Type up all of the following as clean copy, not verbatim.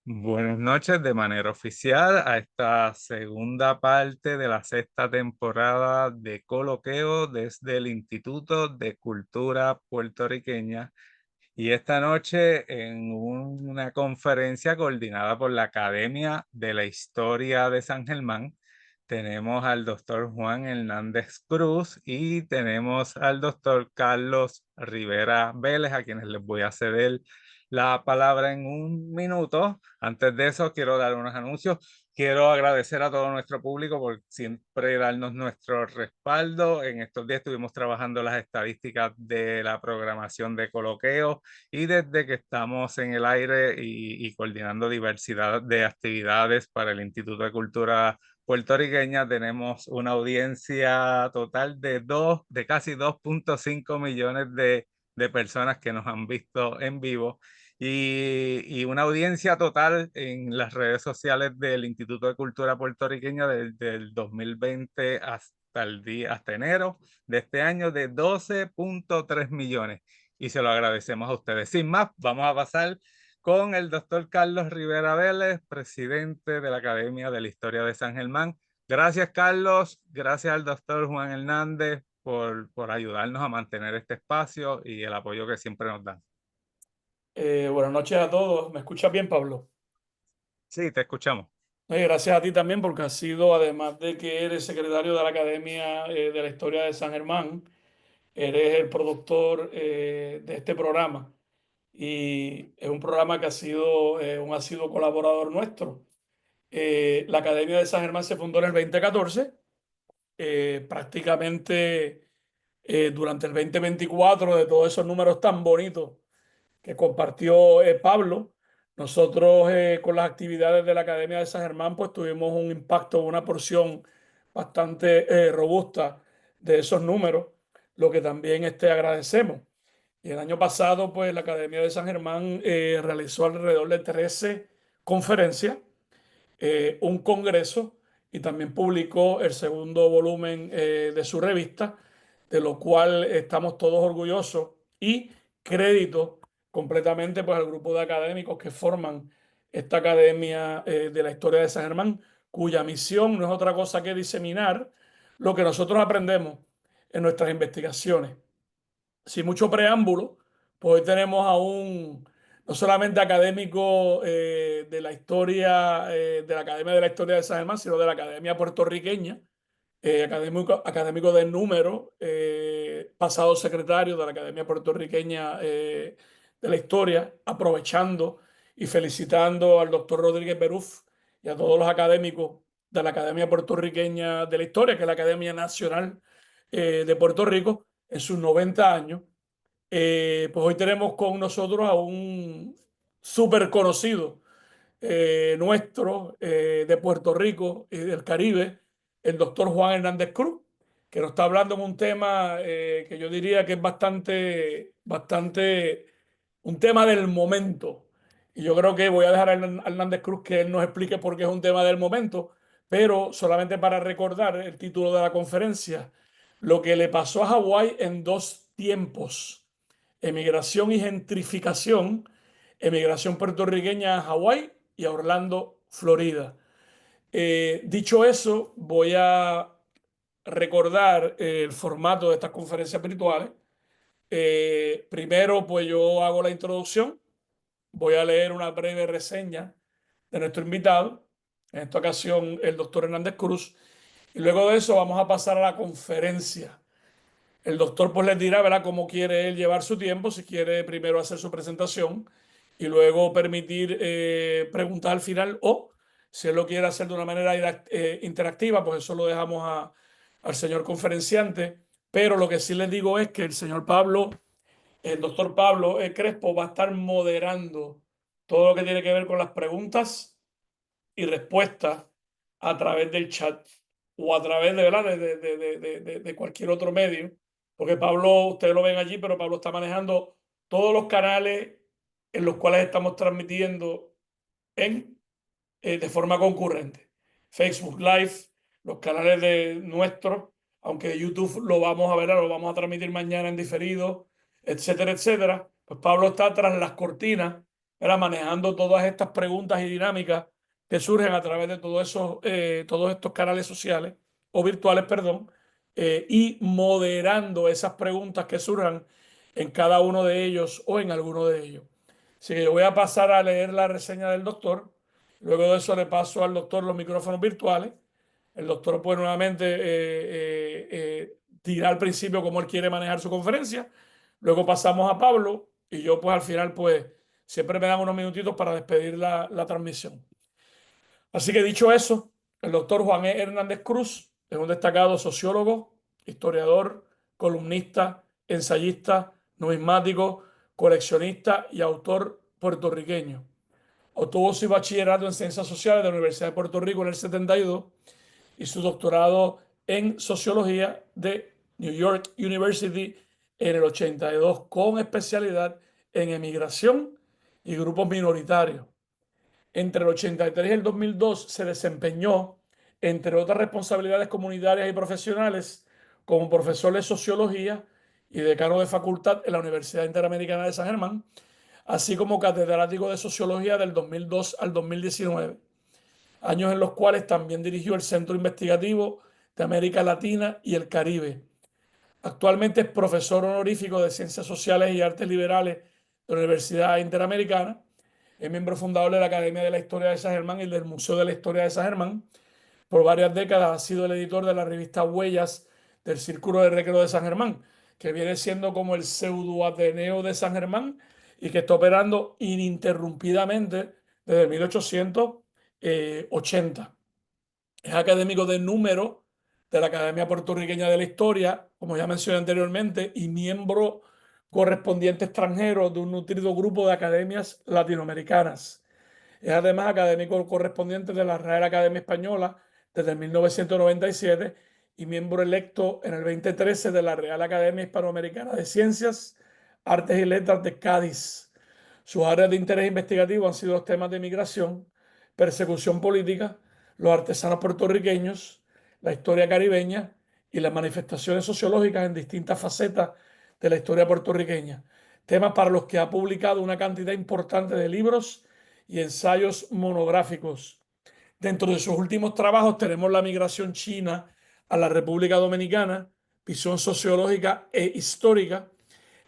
Buenas noches de manera oficial a esta segunda parte de la sexta temporada de Coloqueo desde el Instituto de Cultura Puertorriqueña. Y esta noche en una conferencia coordinada por la Academia de la Historia de San Germán, tenemos al doctor Juan Hernández Cruz y tenemos al doctor Carlos Rivera Vélez, a quienes les voy a ceder la palabra en un minuto. Antes de eso, quiero dar unos anuncios. Quiero agradecer a todo nuestro público por siempre darnos nuestro respaldo. En estos días estuvimos trabajando las estadísticas de la programación de Coloqueo y desde que estamos en el aire y coordinando diversidad de actividades para el Instituto de Cultura Puertorriqueña, tenemos una audiencia total de casi 2.5 millones de personas que nos han visto en vivo y una audiencia total en las redes sociales del Instituto de Cultura Puertorriqueña desde el 2020 hasta enero de este año de 12.3 millones. Y se lo agradecemos a ustedes. Sin más, vamos a pasar con el doctor Carlos Rivera Vélez, presidente de la Academia de la Historia de San Germán. Gracias, Carlos. Gracias al doctor Juan Hernández por ayudarnos a mantener este espacio y el apoyo que siempre nos dan. Buenas noches a todos. ¿Me escuchas bien, Pablo? Sí, te escuchamos. Gracias a ti también porque has sido, además de que eres secretario de la Academia de la Historia de San Germán, eres el productor de este programa y es un programa que ha sido un asiduo colaborador nuestro. La Academia de San Germán se fundó en el 2014, prácticamente durante el 2024, de todos esos números tan bonitos que compartió Pablo. Nosotros con las actividades de la Academia de San Germán pues tuvimos un impacto, una porción bastante robusta de esos números, lo que también agradecemos. Y el año pasado pues la Academia de San Germán realizó alrededor de 13 conferencias, un congreso y también publicó el segundo volumen de su revista, de lo cual estamos todos orgullosos y crédito completamente pues, al grupo de académicos que forman esta Academia de la Historia de San Germán, cuya misión no es otra cosa que diseminar lo que nosotros aprendemos en nuestras investigaciones. Sin mucho preámbulo, pues hoy tenemos a un no solamente académico de la historia, de la Academia de la Historia de San Germán, sino de la Academia puertorriqueña, académico de número, pasado secretario de la Academia puertorriqueña de la Historia, aprovechando y felicitando al doctor Rodríguez Beruf y a todos los académicos de la Academia puertorriqueña de la Historia, que es la Academia Nacional de Puerto Rico, en sus 90 años. Pues hoy tenemos con nosotros a un súper conocido nuestro de Puerto Rico y del Caribe, el doctor Juan Hernández Cruz, que nos está hablando de un tema que yo diría que es bastante un tema del momento. Y yo creo que voy a dejar a Hernández Cruz que él nos explique por qué es un tema del momento, pero solamente para recordar el título de la conferencia, lo que le pasó a Hawái en dos tiempos: emigración y gentrificación, emigración puertorriqueña a Hawái y a Orlando, Florida. Dicho eso, voy a recordar el formato de estas conferencias virtuales. Primero, pues yo hago la introducción, voy a leer una breve reseña de nuestro invitado, en esta ocasión el doctor Hernández Cruz, y luego de eso vamos a pasar a la conferencia. El doctor pues les dirá, ¿verdad?, cómo quiere él llevar su tiempo, si quiere primero hacer su presentación y luego permitir preguntas al final, o si él lo quiere hacer de una manera interactiva, pues eso lo dejamos al señor conferenciante. Pero lo que sí les digo es que el señor Pablo, el doctor Pablo Crespo, va a estar moderando todo lo que tiene que ver con las preguntas y respuestas a través del chat o a través de, ¿verdad?, de cualquier otro medio, porque Pablo, ustedes lo ven allí, pero Pablo está manejando todos los canales en los cuales estamos transmitiendo de forma concurrente. Facebook Live, los canales de nuestros, aunque YouTube lo vamos a ver, lo vamos a transmitir mañana en diferido, etcétera, etcétera. Pues Pablo está tras las cortinas era manejando todas estas preguntas y dinámicas que surgen a través de todos estos canales sociales o virtuales, perdón, y moderando esas preguntas que surjan en cada uno de ellos o en alguno de ellos. Así que yo voy a pasar a leer la reseña del doctor. Luego de eso le paso al doctor los micrófonos virtuales. El doctor puede nuevamente tirar al principio cómo él quiere manejar su conferencia. Luego pasamos a Pablo y yo pues al final pues siempre me dan unos minutitos para despedir la transmisión. Así que dicho eso, el doctor Juan E. Hernández Cruz es un destacado sociólogo, historiador, columnista, ensayista, numismático, coleccionista y autor puertorriqueño. Obtuvo su bachillerato en Ciencias Sociales de la Universidad de Puerto Rico en el 72 y su doctorado en Sociología de New York University en el 82 con especialidad en emigración y grupos minoritarios. Entre el 83 y el 2002 se desempeñó, entre otras responsabilidades comunitarias y profesionales, como profesor de Sociología y decano de facultad en la Universidad Interamericana de San Germán, así como catedrático de Sociología del 2002 al 2019, años en los cuales también dirigió el Centro Investigativo de América Latina y el Caribe. Actualmente es profesor honorífico de Ciencias Sociales y Artes Liberales de la Universidad Interamericana. Es miembro fundador de la Academia de la Historia de San Germán y del Museo de la Historia de San Germán. Por varias décadas ha sido el editor de la revista Huellas del Círculo de Recreo de San Germán, que viene siendo como el pseudo Ateneo de San Germán y que está operando ininterrumpidamente desde 1880. Es académico de número de la Academia Puertorriqueña de la Historia, como ya mencioné anteriormente, y miembro correspondiente extranjero de un nutrido grupo de academias latinoamericanas. Es además académico correspondiente de la Real Academia Española desde 1997 y miembro electo en el 2013 de la Real Academia Hispanoamericana de Ciencias, Artes y Letras de Cádiz. Sus áreas de interés investigativo han sido los temas de migración, persecución política, los artesanos puertorriqueños, la historia caribeña y las manifestaciones sociológicas en distintas facetas de la historia puertorriqueña. Temas para los que ha publicado una cantidad importante de libros y ensayos monográficos. Dentro de sus últimos trabajos tenemos la migración china a la República Dominicana, visión sociológica e histórica,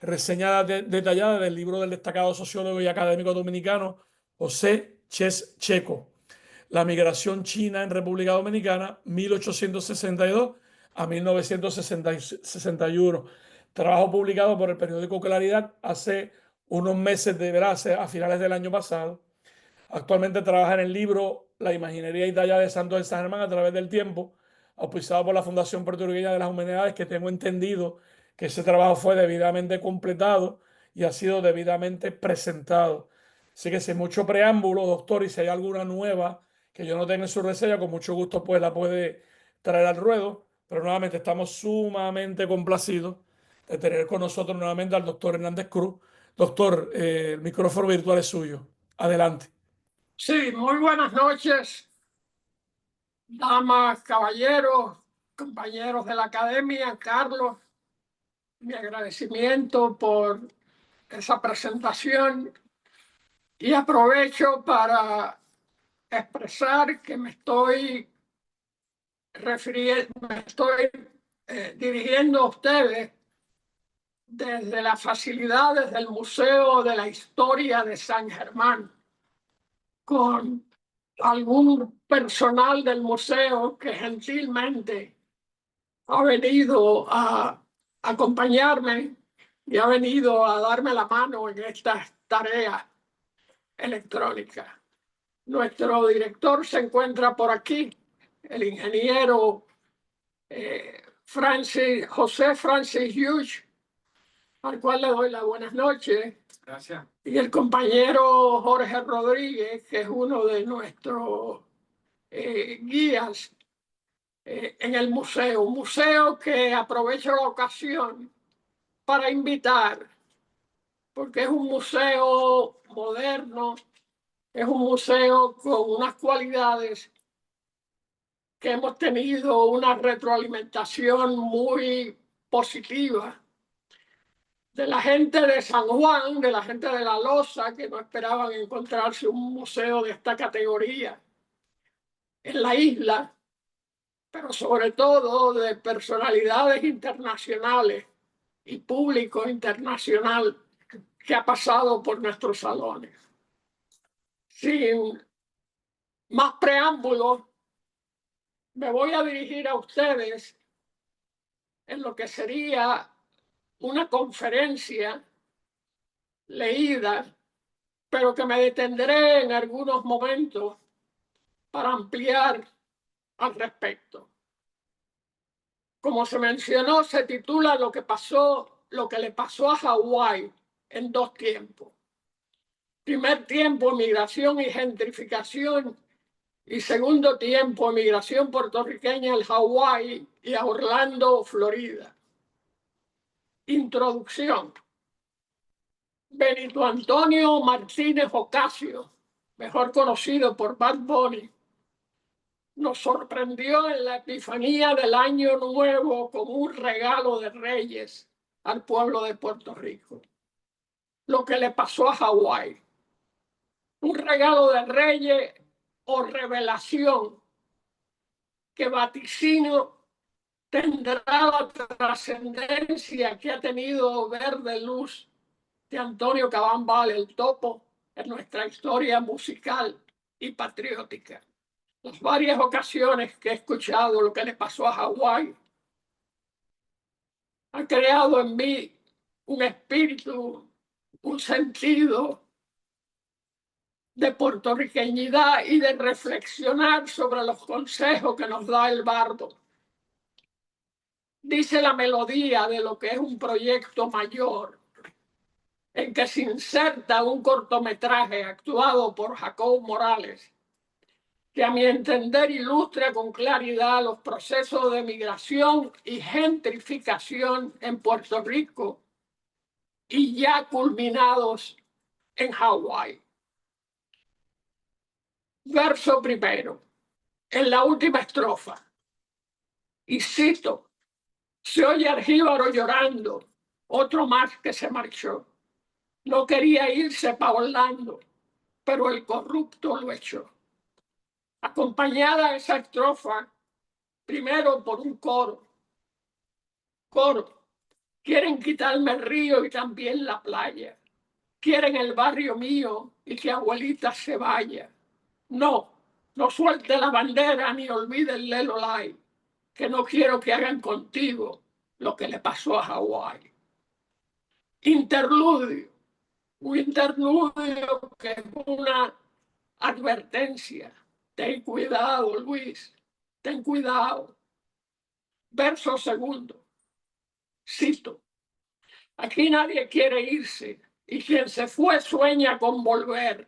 reseña detallada del libro del destacado sociólogo y académico dominicano José Ches Checo, La migración china en República Dominicana, 1862 a 1961. Trabajo publicado por el periódico Claridad hace unos meses, de verdad, a finales del año pasado. Actualmente trabaja en el libro La imaginería y talla de Santos de San Germán a través del tiempo, auspiciado por la Fundación Puertorriqueña de las Humanidades, que tengo entendido que ese trabajo fue debidamente completado y ha sido debidamente presentado. Así que sin mucho preámbulo, doctor, y si hay alguna nueva que yo no tenga en su reseña, con mucho gusto pues la puede traer al ruedo. Pero nuevamente estamos sumamente complacidos de tener con nosotros nuevamente al doctor Hernández Cruz. Doctor, el micrófono virtual es suyo. Adelante. Sí, muy buenas noches, damas, caballeros, compañeros de la academia. Carlos, mi agradecimiento por esa presentación y aprovecho para expresar que me estoy dirigiendo a ustedes desde las facilidades del Museo de la Historia de San Germán, con algún personal del museo que gentilmente ha venido a acompañarme y ha venido a darme la mano en estas tareas electrónicas. Nuestro director se encuentra por aquí, el ingeniero José Francis Hughes, al cual le doy las buenas noches. Gracias. Y el compañero Jorge Rodríguez, que es uno de nuestros guías en el museo. Un museo que aprovecho la ocasión para invitar, porque es un museo moderno, es un museo con unas cualidades que hemos tenido una retroalimentación muy positiva de la gente de San Juan, de la gente de La Loza, que no esperaban encontrarse un museo de esta categoría en la isla, pero sobre todo de personalidades internacionales y público internacional que ha pasado por nuestros salones. Sin más preámbulos, me voy a dirigir a ustedes en lo que sería una conferencia leída, pero que me detendré en algunos momentos para ampliar al respecto. Como se mencionó, se titula lo que le pasó a Hawái en dos tiempos. Primer tiempo, migración y gentrificación, y segundo tiempo, migración puertorriqueña al Hawái y a Orlando, Florida. Introducción. Benito Antonio Martínez Ocasio, mejor conocido por Bad Bunny, nos sorprendió en la epifanía del Año Nuevo como un regalo de Reyes al pueblo de Puerto Rico. Lo que le pasó a Hawái. Un regalo de Reyes o revelación que vaticino tendrá la trascendencia que ha tenido Verde Luz de Antonio Cabán el Topo en nuestra historia musical y patriótica. Las varias ocasiones que he escuchado lo que le pasó a Hawái ha creado en mí un espíritu, un sentido de puertorriqueñidad y de reflexionar sobre los consejos que nos da el bardo. Dice la melodía de lo que es un proyecto mayor, en que se inserta un cortometraje actuado por Jacob Morales, que a mi entender ilustra con claridad los procesos de migración y gentrificación en Puerto Rico y ya culminados en Hawái. Verso primero, en la última estrofa, y cito: se oye al jíbaro llorando, otro más que se marchó. No quería irse pa' Orlando, pero el corrupto lo echó. Acompañada esa estrofa, primero por un coro. Coro, quieren quitarme el río y también la playa. Quieren el barrio mío y que abuelita se vaya. No, no suelte la bandera ni olvide el Lelolai, que no quiero que hagan contigo lo que le pasó a Hawái. Interludio, un interludio que es una advertencia. Ten cuidado, Luis, ten cuidado. Verso segundo, cito: aquí nadie quiere irse y quien se fue sueña con volver.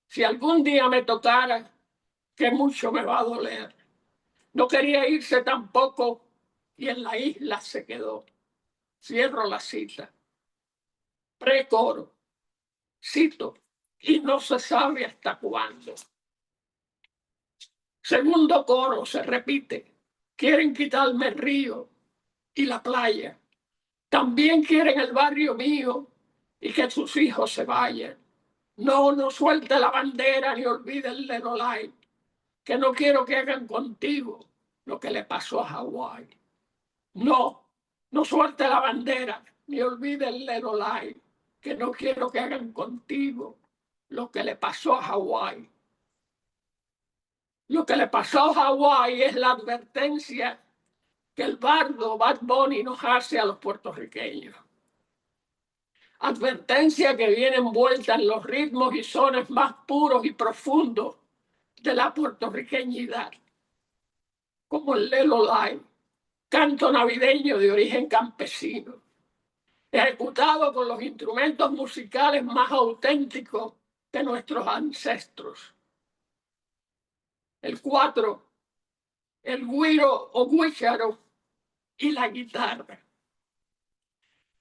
Si algún día me tocara, que mucho me va a doler. No quería irse tampoco y en la isla se quedó. Cierro la cita. Precoro, cito, y no se sabe hasta cuándo. Segundo coro se repite. Quieren quitarme el río y la playa. También quieren el barrio mío y que sus hijos se vayan. No, no suelte la bandera ni olvide el Lelolai, que no quiero que hagan contigo lo que le pasó a Hawái. No, no suelte la bandera ni olvide el Lelolai, que no quiero que hagan contigo lo que le pasó a Hawái. Lo que le pasó a Hawái es la advertencia que el bardo Bad Bunny nos hace a los puertorriqueños. Advertencia que viene envuelta en los ritmos y sones más puros y profundos de la puertorriqueñidad, como el Lelolai, canto navideño de origen campesino, ejecutado con los instrumentos musicales más auténticos de nuestros ancestros. El cuatro, el güiro o guícharo y la guitarra.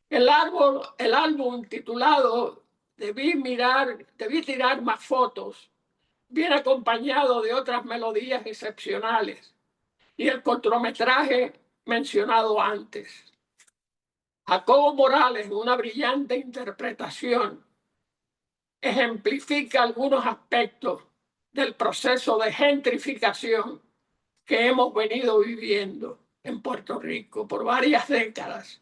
El álbum titulado Debí tirar más fotos viene acompañado de otras melodías excepcionales y el cortometraje mencionado antes. Jacobo Morales, en una brillante interpretación, ejemplifica algunos aspectos del proceso de gentrificación que hemos venido viviendo en Puerto Rico por varias décadas,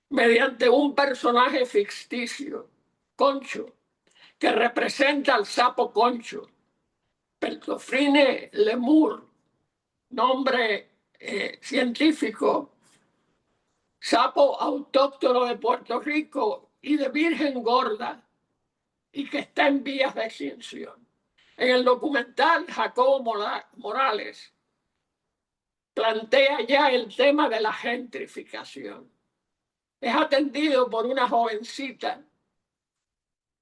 mediante un personaje ficticio, Concho, que representa al sapo Concho, Peltofrine Lemur, nombre científico, sapo autóctono de Puerto Rico y de Virgen Gorda, y que está en vías de extinción. En el documental, Jacobo Morales plantea ya el tema de la gentrificación. Es atendido por una jovencita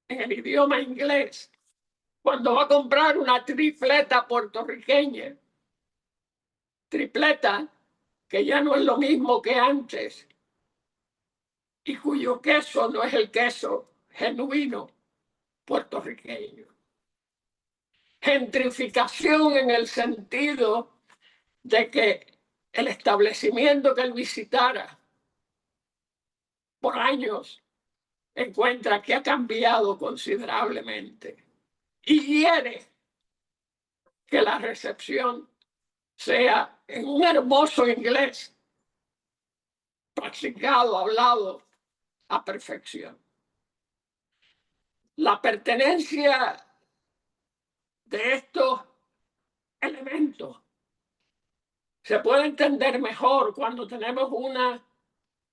en el idioma inglés cuando va a comprar una tripleta puertorriqueña. Tripleta que ya no es lo mismo que antes y cuyo queso no es el queso genuino puertorriqueño. Gentrificación en el sentido de que el establecimiento que él visitara por años encuentra que ha cambiado considerablemente y quiere que la recepción sea en un hermoso inglés practicado, hablado a perfección. La pertenencia de estos elementos se puede entender mejor cuando tenemos una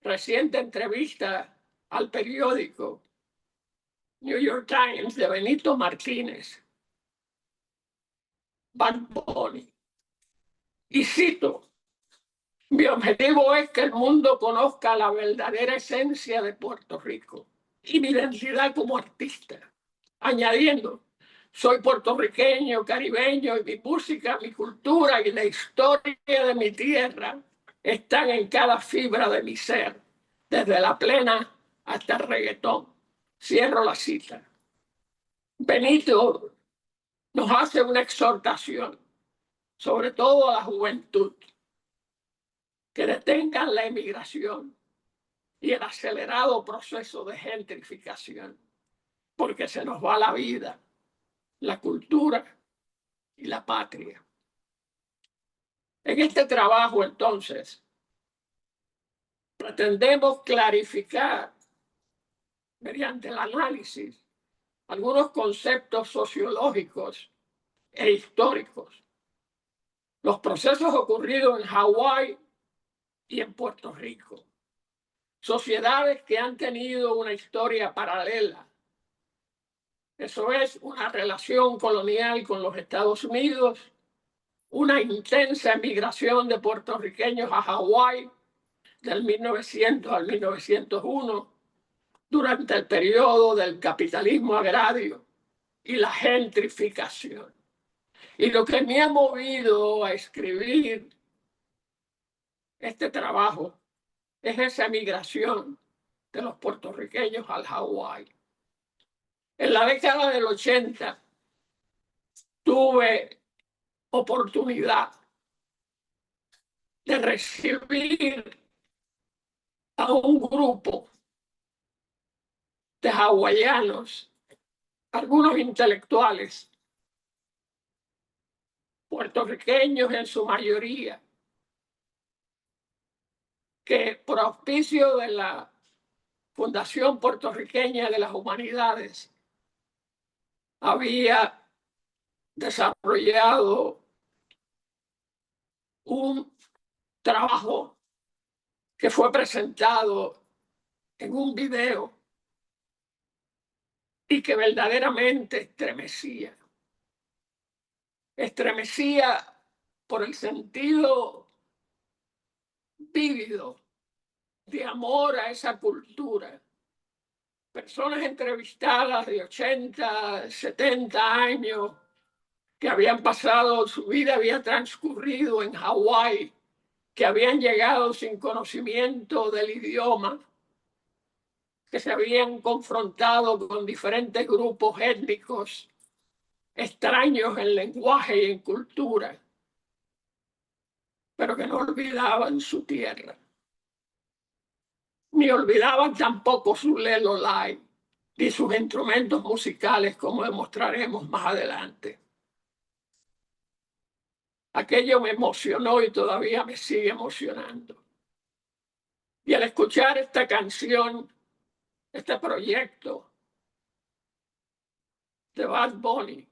reciente entrevista al periódico New York Times de Benito Martínez, Bad Bunny. Y cito: mi objetivo es que el mundo conozca la verdadera esencia de Puerto Rico y mi identidad como artista, añadiendo: soy puertorriqueño, caribeño, y mi música, mi cultura y la historia de mi tierra están en cada fibra de mi ser, desde la plena hasta el reggaetón. Cierro la cita. Benito nos hace una exhortación, sobre todo a la juventud, que detengan la emigración y el acelerado proceso de gentrificación, porque se nos va la vida, la cultura y la patria. En este trabajo, entonces, pretendemos clarificar, mediante el análisis, algunos conceptos sociológicos e históricos. Los procesos ocurridos en Hawái y en Puerto Rico. Sociedades que han tenido una historia paralela. Eso es, una relación colonial con los Estados Unidos, una intensa emigración de puertorriqueños a Hawái del 1900 al 1901, durante el periodo del capitalismo agrario y la gentrificación. Y lo que me ha movido a escribir este trabajo es esa migración de los puertorriqueños al Hawái. En la década del 80 tuve oportunidad de recibir a un grupo de hawaianos, algunos intelectuales, puertorriqueños en su mayoría, que por auspicio de la Fundación Puertorriqueña de las Humanidades había desarrollado un trabajo que fue presentado en un video y que verdaderamente estremecía. Estremecía por el sentido vívido de amor a esa cultura. Personas entrevistadas de 80, 70 años que habían pasado, su vida había transcurrido en Hawái, que habían llegado sin conocimiento del idioma, que se habían confrontado con diferentes grupos étnicos extraños en lenguaje y en cultura, pero que no olvidaban su tierra. ni olvidaban tampoco su lelo lai ni sus instrumentos musicales, como demostraremos más adelante. Aquello me emocionó y todavía me sigue emocionando. Y al escuchar esta canción, este proyecto de Bad Bunny,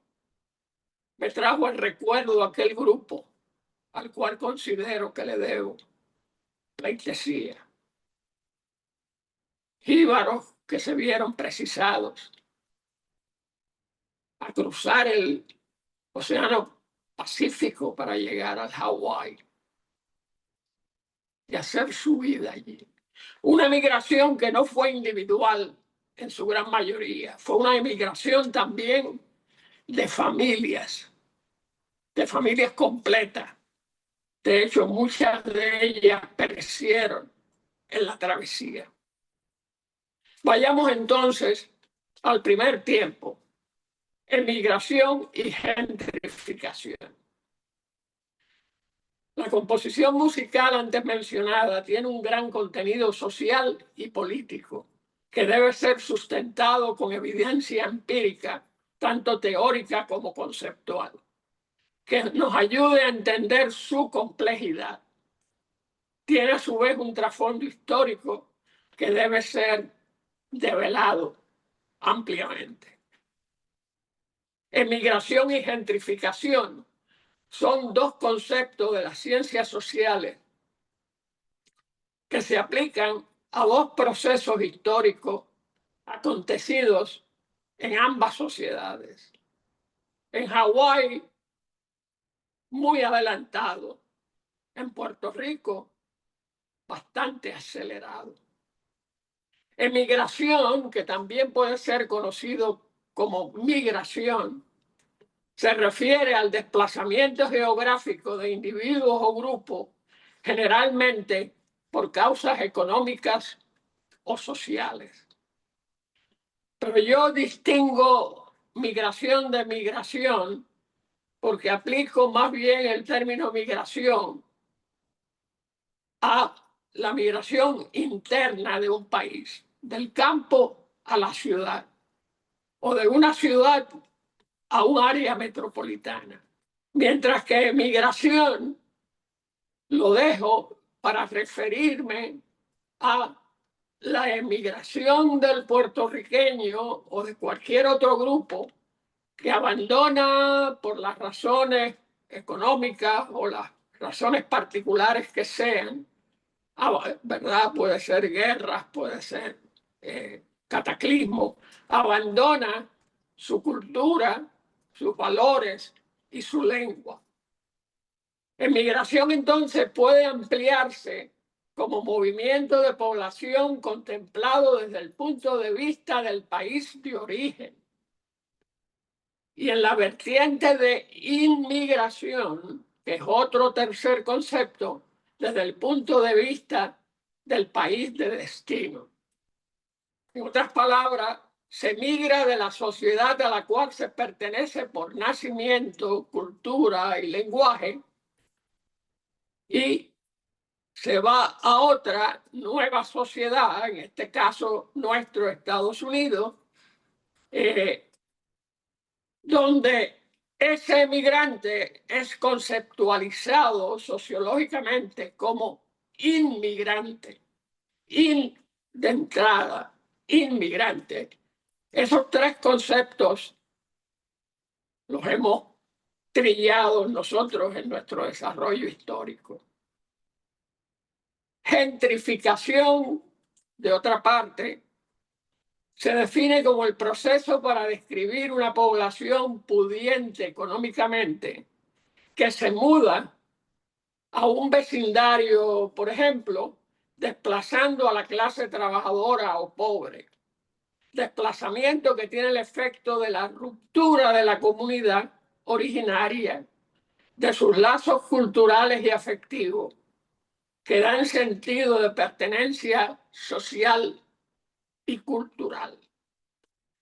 me trajo el recuerdo de aquel grupo al cual considero que le debo pleitesía. Jíbaros que se vieron precisados a cruzar el Océano Pacífico para llegar al Hawái y hacer su vida allí. Una migración que no fue individual en su gran mayoría, fue una emigración también de familias completas. De hecho, muchas de ellas perecieron en la travesía. Vayamos entonces al primer tiempo: emigración y gentrificación. La composición musical antes mencionada tiene un gran contenido social y político que debe ser sustentado con evidencia empírica, tanto teórica como conceptual, que nos ayude a entender su complejidad. Tiene a su vez un trasfondo histórico que debe ser develado ampliamente. Emigración y gentrificación son dos conceptos de las ciencias sociales que se aplican a dos procesos históricos acontecidos en ambas sociedades. En Hawái, muy adelantado; en Puerto Rico, bastante acelerado. Emigración, que también puede ser conocido como migración, se refiere al desplazamiento geográfico de individuos o grupos, generalmente por causas económicas o sociales. Pero yo distingo migración de migración porque aplico más bien el término migración a la migración interna de un país, del campo a la ciudad, o de una ciudad a un área metropolitana. Mientras que migración lo dejo para referirme a la emigración del puertorriqueño o de cualquier otro grupo que abandona por las razones económicas o las razones particulares que sean, ¿verdad? Puede ser guerras, puede ser cataclismo, abandona su cultura, sus valores y su lengua. Emigración entonces puede ampliarse como movimiento de población contemplado desde el punto de vista del país de origen. Y en la vertiente de inmigración, que es otro tercer concepto, desde el punto de vista del país de destino. En otras palabras, se migra de la sociedad a la cual se pertenece por nacimiento, cultura y lenguaje, y se va a otra nueva sociedad, en este caso nuestro Estados Unidos, donde ese emigrante es conceptualizado sociológicamente como inmigrante, de entrada, inmigrante. Esos tres conceptos los hemos trillado nosotros en nuestro desarrollo histórico. Gentrificación, de otra parte, se define como el proceso para describir una población pudiente económicamente que se muda a un vecindario, por ejemplo, desplazando a la clase trabajadora o pobre. Desplazamiento que tiene el efecto de la ruptura de la comunidad originaria, de sus lazos culturales y afectivos, que dan sentido de pertenencia social y cultural.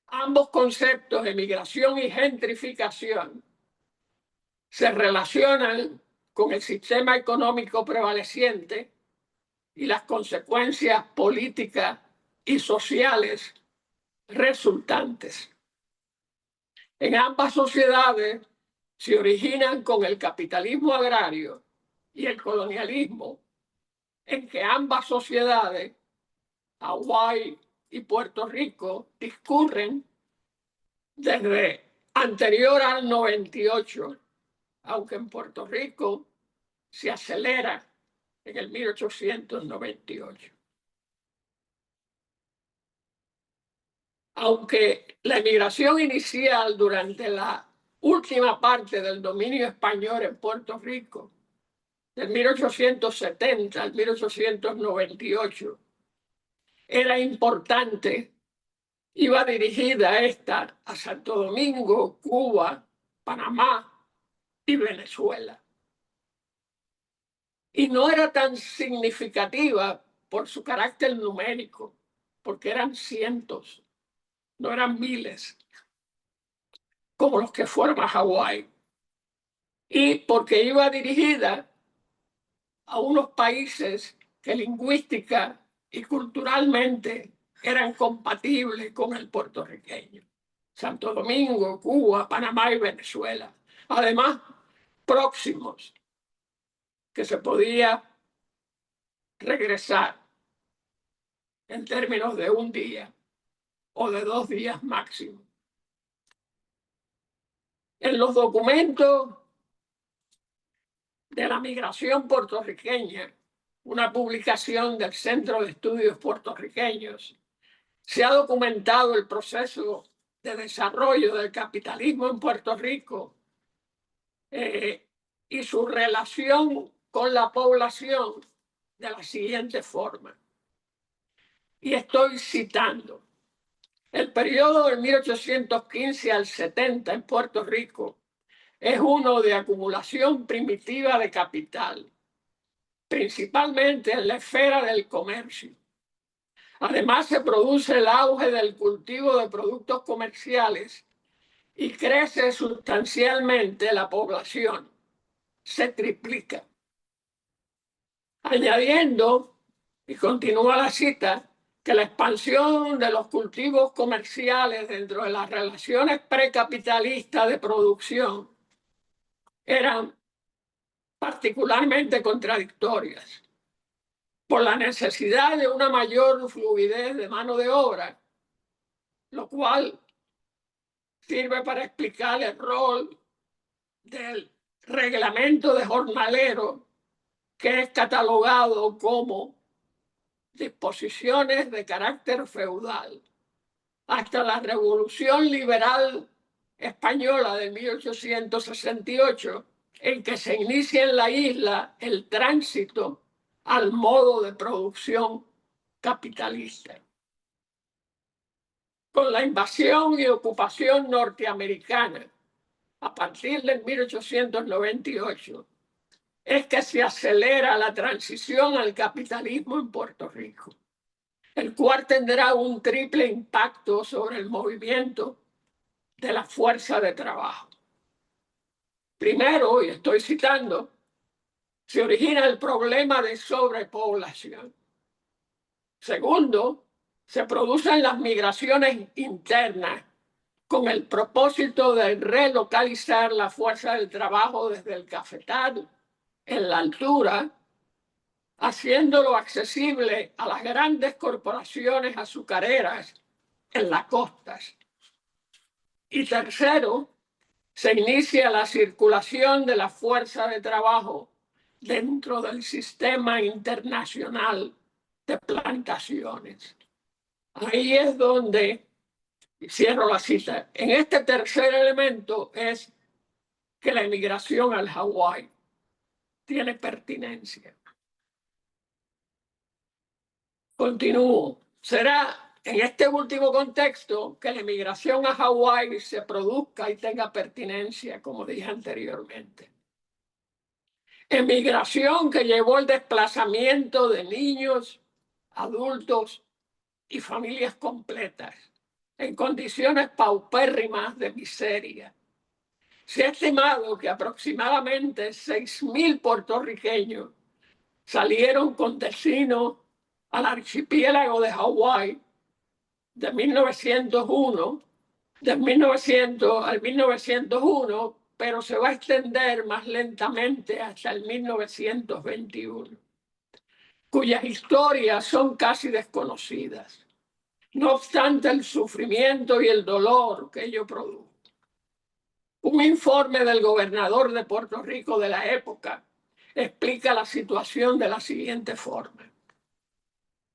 Ambos conceptos, emigración y gentrificación, se relacionan con el sistema económico prevaleciente y las consecuencias políticas y sociales resultantes. En ambas sociedades se originan con el capitalismo agrario y el colonialismo, en que ambas sociedades, Hawái y Puerto Rico, discurren desde anterior al 98, aunque en Puerto Rico se acelera en el 1898. Aunque la emigración inicial durante la última parte del dominio español en Puerto Rico, del 1870 al 1898, era importante, iba dirigida esta a Santo Domingo, Cuba, Panamá y Venezuela. Y no era tan significativa por su carácter numérico, porque eran cientos, no eran miles, como los que fueron a Hawái. Y porque iba dirigida a unos países que lingüística y culturalmente eran compatibles con el puertorriqueño. Santo Domingo, Cuba, Panamá y Venezuela. Además, próximos, que se podía regresar en términos de un día o de 2 días máximo. En los documentos de la migración puertorriqueña, una publicación del Centro de Estudios Puertorriqueños, se ha documentado el proceso de desarrollo del capitalismo en Puerto Rico y su relación con la población de la siguiente forma. Y estoy citando: el periodo del 1815 al 70 en Puerto Rico es uno de acumulación primitiva de capital, principalmente en la esfera del comercio. Además, se produce el auge del cultivo de productos comerciales y crece sustancialmente la población, se triplica. Añadiendo, y continúa la cita, que la expansión de los cultivos comerciales dentro de las relaciones precapitalistas de producción eran particularmente contradictorias por la necesidad de una mayor fluidez de mano de obra, lo cual sirve para explicar el rol del reglamento de jornalero, que es catalogado como disposiciones de carácter feudal. Hasta la Revolución Liberal Española de 1868, en que se inicia en la isla el tránsito al modo de producción capitalista. Con la invasión y ocupación norteamericana a partir del 1898, es que se acelera la transición al capitalismo en Puerto Rico, el cual tendrá un triple impacto sobre el movimiento de la fuerza de trabajo. Primero, y estoy citando, se origina el problema de sobrepoblación. Segundo, se producen las migraciones internas con el propósito de relocalizar la fuerza del trabajo desde el cafetal en la altura, haciéndolo accesible a las grandes corporaciones azucareras en las costas. Y tercero, se inicia la circulación de la fuerza de trabajo dentro del sistema internacional de plantaciones. Ahí es donde, cierro la cita, en este tercer elemento es que la emigración al Hawái tiene pertinencia. Continúo. Será en este último contexto que la emigración a Hawái se produzca y tenga pertinencia, como dije anteriormente. Emigración que llevó el desplazamiento de niños, adultos y familias completas en condiciones paupérrimas de miseria. Se ha estimado que aproximadamente 6.000 puertorriqueños salieron con destino al archipiélago de Hawái de 1901, de 1900 al 1901, pero se va a extender más lentamente hasta el 1921, cuyas historias son casi desconocidas, no obstante el sufrimiento y el dolor que ello produjo. Un informe del gobernador de Puerto Rico de la época explica la situación de la siguiente forma.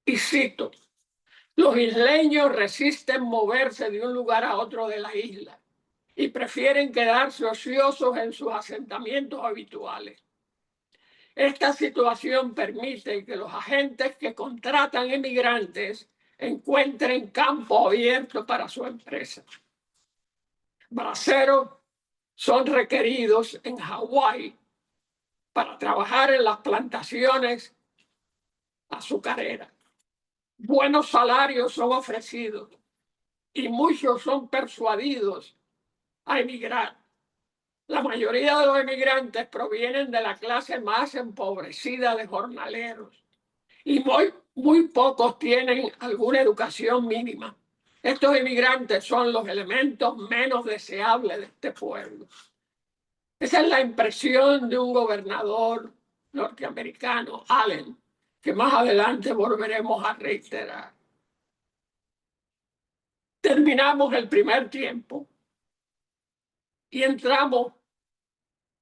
Y cito: los isleños resisten moverse de un lugar a otro de la isla y prefieren quedarse ociosos en sus asentamientos habituales. Esta situación permite que los agentes que contratan emigrantes encuentren campo abierto para su empresa. Braceros son requeridos en Hawái para trabajar en las plantaciones azucareras. Buenos salarios son ofrecidos y muchos son persuadidos a emigrar. La mayoría de los emigrantes provienen de la clase más empobrecida de jornaleros y muy pocos tienen alguna educación mínima. Estos emigrantes son los elementos menos deseables de este pueblo. Esa es la impresión de un gobernador norteamericano, Allen, que más adelante volveremos a reiterar. Terminamos el primer tiempo y entramos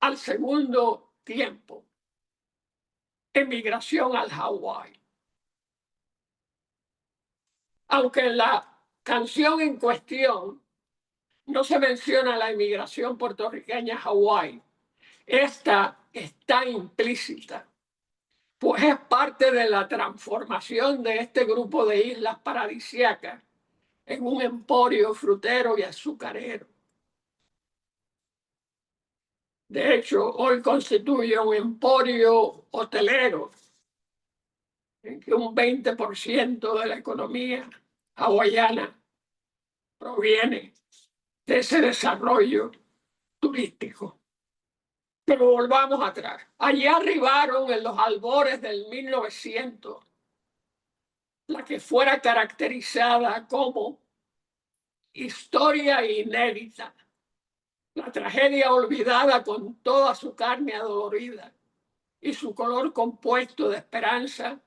al segundo tiempo, emigración al Hawái. Aunque en la canción en cuestión no se menciona la emigración puertorriqueña a Hawái, esta está implícita, pues es parte de la transformación de este grupo de islas paradisíacas en un emporio frutero y azucarero. De hecho, hoy constituye un emporio hotelero en que un 20% de la economía hawaiana proviene de ese desarrollo turístico. Pero volvamos atrás. Allí arribaron en los albores del 1900 la que fuera caracterizada como historia inédita, la tragedia olvidada con toda su carne adolorida y su color compuesto de esperanza,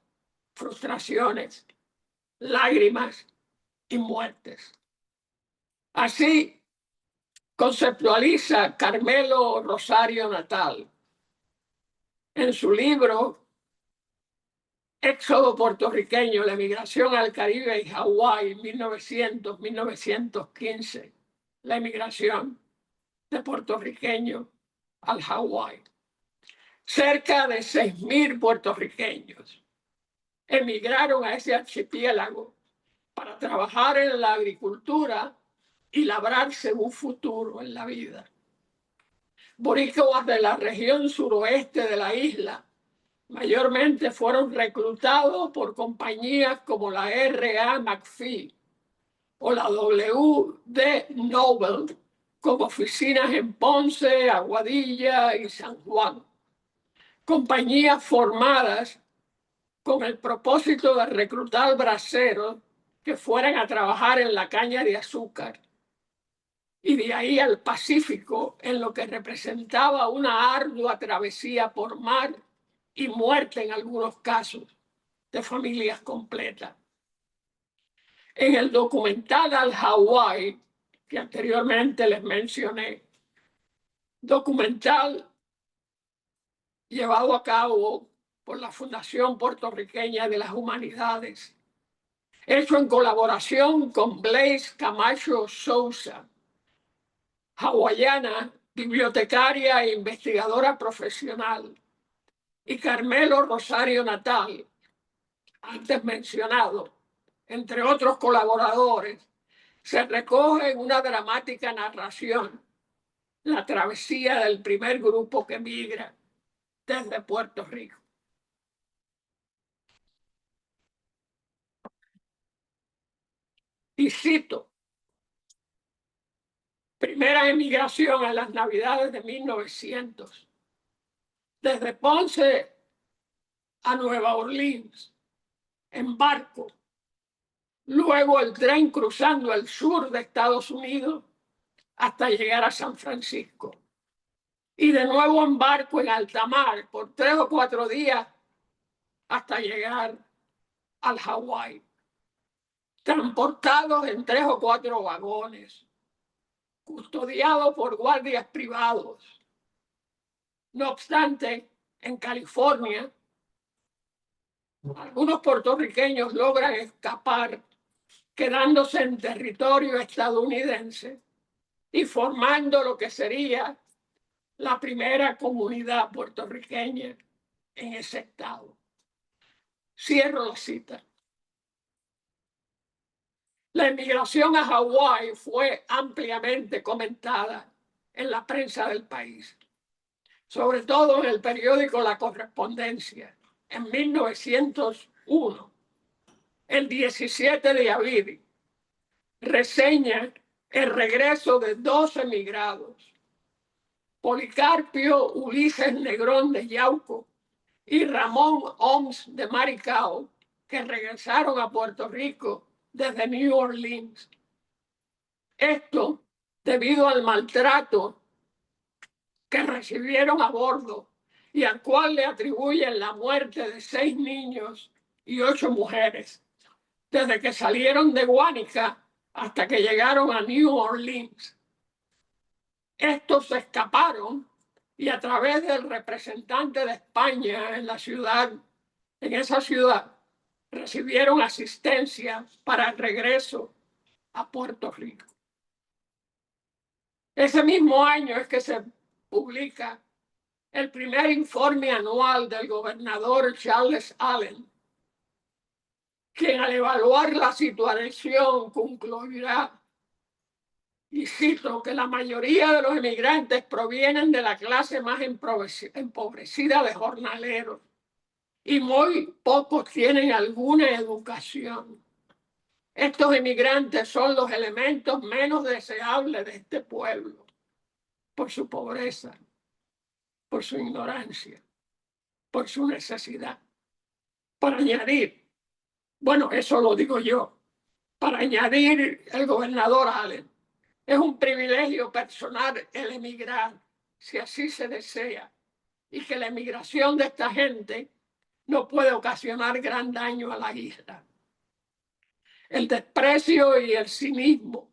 frustraciones, lágrimas y muertes. Así conceptualiza Carmelo Rosario Natal en su libro Éxodo puertorriqueño, la emigración al Caribe y Hawái, 1900-1915, la emigración de puertorriqueños al Hawái. Cerca de 6.000 puertorriqueños emigraron a ese archipiélago para trabajar en la agricultura y labrarse un futuro en la vida. Boricuas de la región suroeste de la isla mayormente fueron reclutados por compañías como la R.A. McPhee o la W.D. Noble, con oficinas en Ponce, Aguadilla y San Juan. Compañías formadas con el propósito de reclutar braceros que fueran a trabajar en la caña de azúcar y de ahí al Pacífico, en lo que representaba una ardua travesía por mar y muerte en algunos casos de familias completas. En el documental Al Hawái, que anteriormente les mencioné, documental llevado a cabo por la Fundación Puertorriqueña de las Humanidades, hecho en colaboración con Blaise Camacho Sousa, hawaiana, bibliotecaria e investigadora profesional, y Carmelo Rosario Natal, antes mencionado, entre otros colaboradores, se recoge en una dramática narración la travesía del primer grupo que migra desde Puerto Rico. Y cito: primera emigración a las Navidades de 1900. Desde Ponce a Nueva Orleans en barco, luego el tren cruzando el sur de Estados Unidos hasta llegar a San Francisco, y de nuevo en barco en alta mar por 3 o 4 días hasta llegar al Hawái, transportados en 3 o 4 vagones, custodiados por guardias privados. No obstante, en California, algunos puertorriqueños logran escapar, quedándose en territorio estadounidense y formando lo que sería la primera comunidad puertorriqueña en ese estado. Cierro la cita. La emigración a Hawái fue ampliamente comentada en la prensa del país, sobre todo en el periódico La Correspondencia, en 1901. El 17 de abril reseña el regreso de 2 emigrados, Policarpio Ulises Negrón de Yauco y Ramón Oms de Maricao, que regresaron a Puerto Rico desde New Orleans. Esto debido al maltrato que recibieron a bordo y al cual le atribuyen la muerte de 6 niños y 8 mujeres, desde que salieron de Guánica hasta que llegaron a New Orleans. Estos se escaparon y a través del representante de España en esa ciudad, recibieron asistencia para el regreso a Puerto Rico. Ese mismo año es que se publica el primer informe anual del gobernador Charles Allen, quien al evaluar la situación concluirá, y cito, que la mayoría de los emigrantes provienen de la clase más empobrecida de jornaleros y muy pocos tienen alguna educación. Estos emigrantes son los elementos menos deseables de este pueblo, por su pobreza, por su ignorancia, por su necesidad. Para añadir, bueno, eso lo digo yo, para añadir el gobernador Allen, es un privilegio personal el emigrar, si así se desea, y que la emigración de esta gente no puede ocasionar gran daño a la isla. El desprecio y el cinismo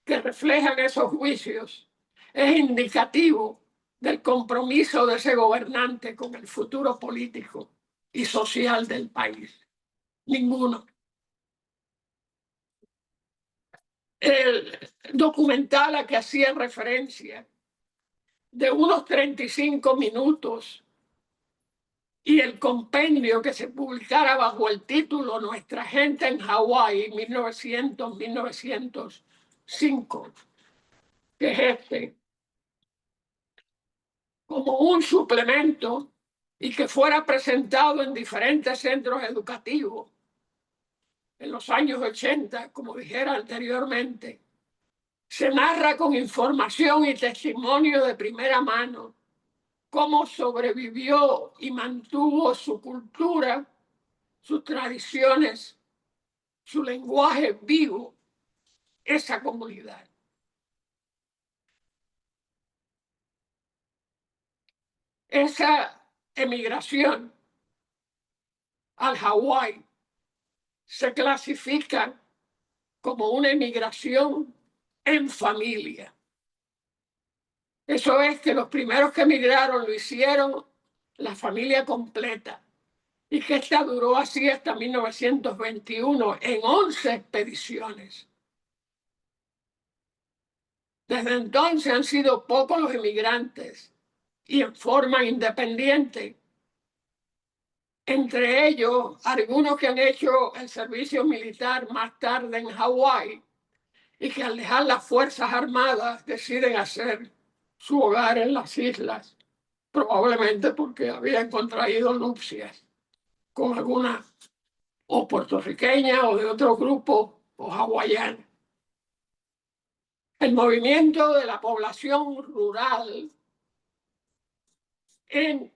que reflejan esos juicios es indicativo del compromiso de ese gobernante con el futuro político y social del país. Ninguno. El documental a que hacía referencia, de unos 35 minutos, y el compendio que se publicara bajo el título Nuestra gente en Hawái, 1900-1905, que es este, como un suplemento y que fuera presentado en diferentes centros educativos en los años 80, como dijera anteriormente. Se narra con información y testimonio de primera mano cómo sobrevivió y mantuvo su cultura, sus tradiciones, su lenguaje vivo, esa comunidad. Esa emigración al Hawái se clasifica como una emigración en familia. Eso es que los primeros que emigraron lo hicieron la familia completa y que esta duró así hasta 1921 en 11 expediciones. Desde entonces han sido pocos los emigrantes y en forma independiente. Entre ellos, algunos que han hecho el servicio militar más tarde en Hawái y que al dejar las Fuerzas Armadas deciden hacer su hogar en las islas, probablemente porque habían contraído nupcias con alguna o puertorriqueña o de otro grupo o hawaiana. El movimiento de la población rural en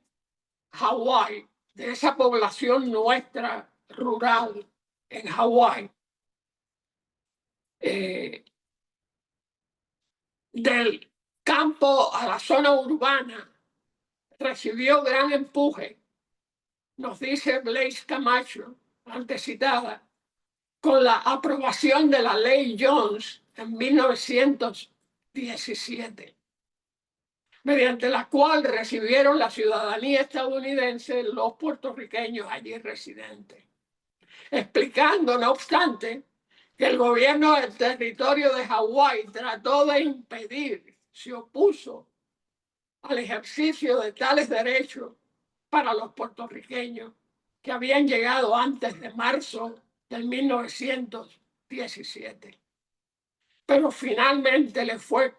Hawái, de esa población nuestra rural en Hawái, del campo a la zona urbana, recibió gran empuje, nos dice Blaise Camacho, antes citada, con la aprobación de la Ley Jones en 1917, mediante la cual recibieron la ciudadanía estadounidense los puertorriqueños allí residentes, explicando, no obstante, que el gobierno del territorio de Hawái trató de impedir, se opuso al ejercicio de tales derechos para los puertorriqueños que habían llegado antes de marzo del 1917. Pero finalmente le fue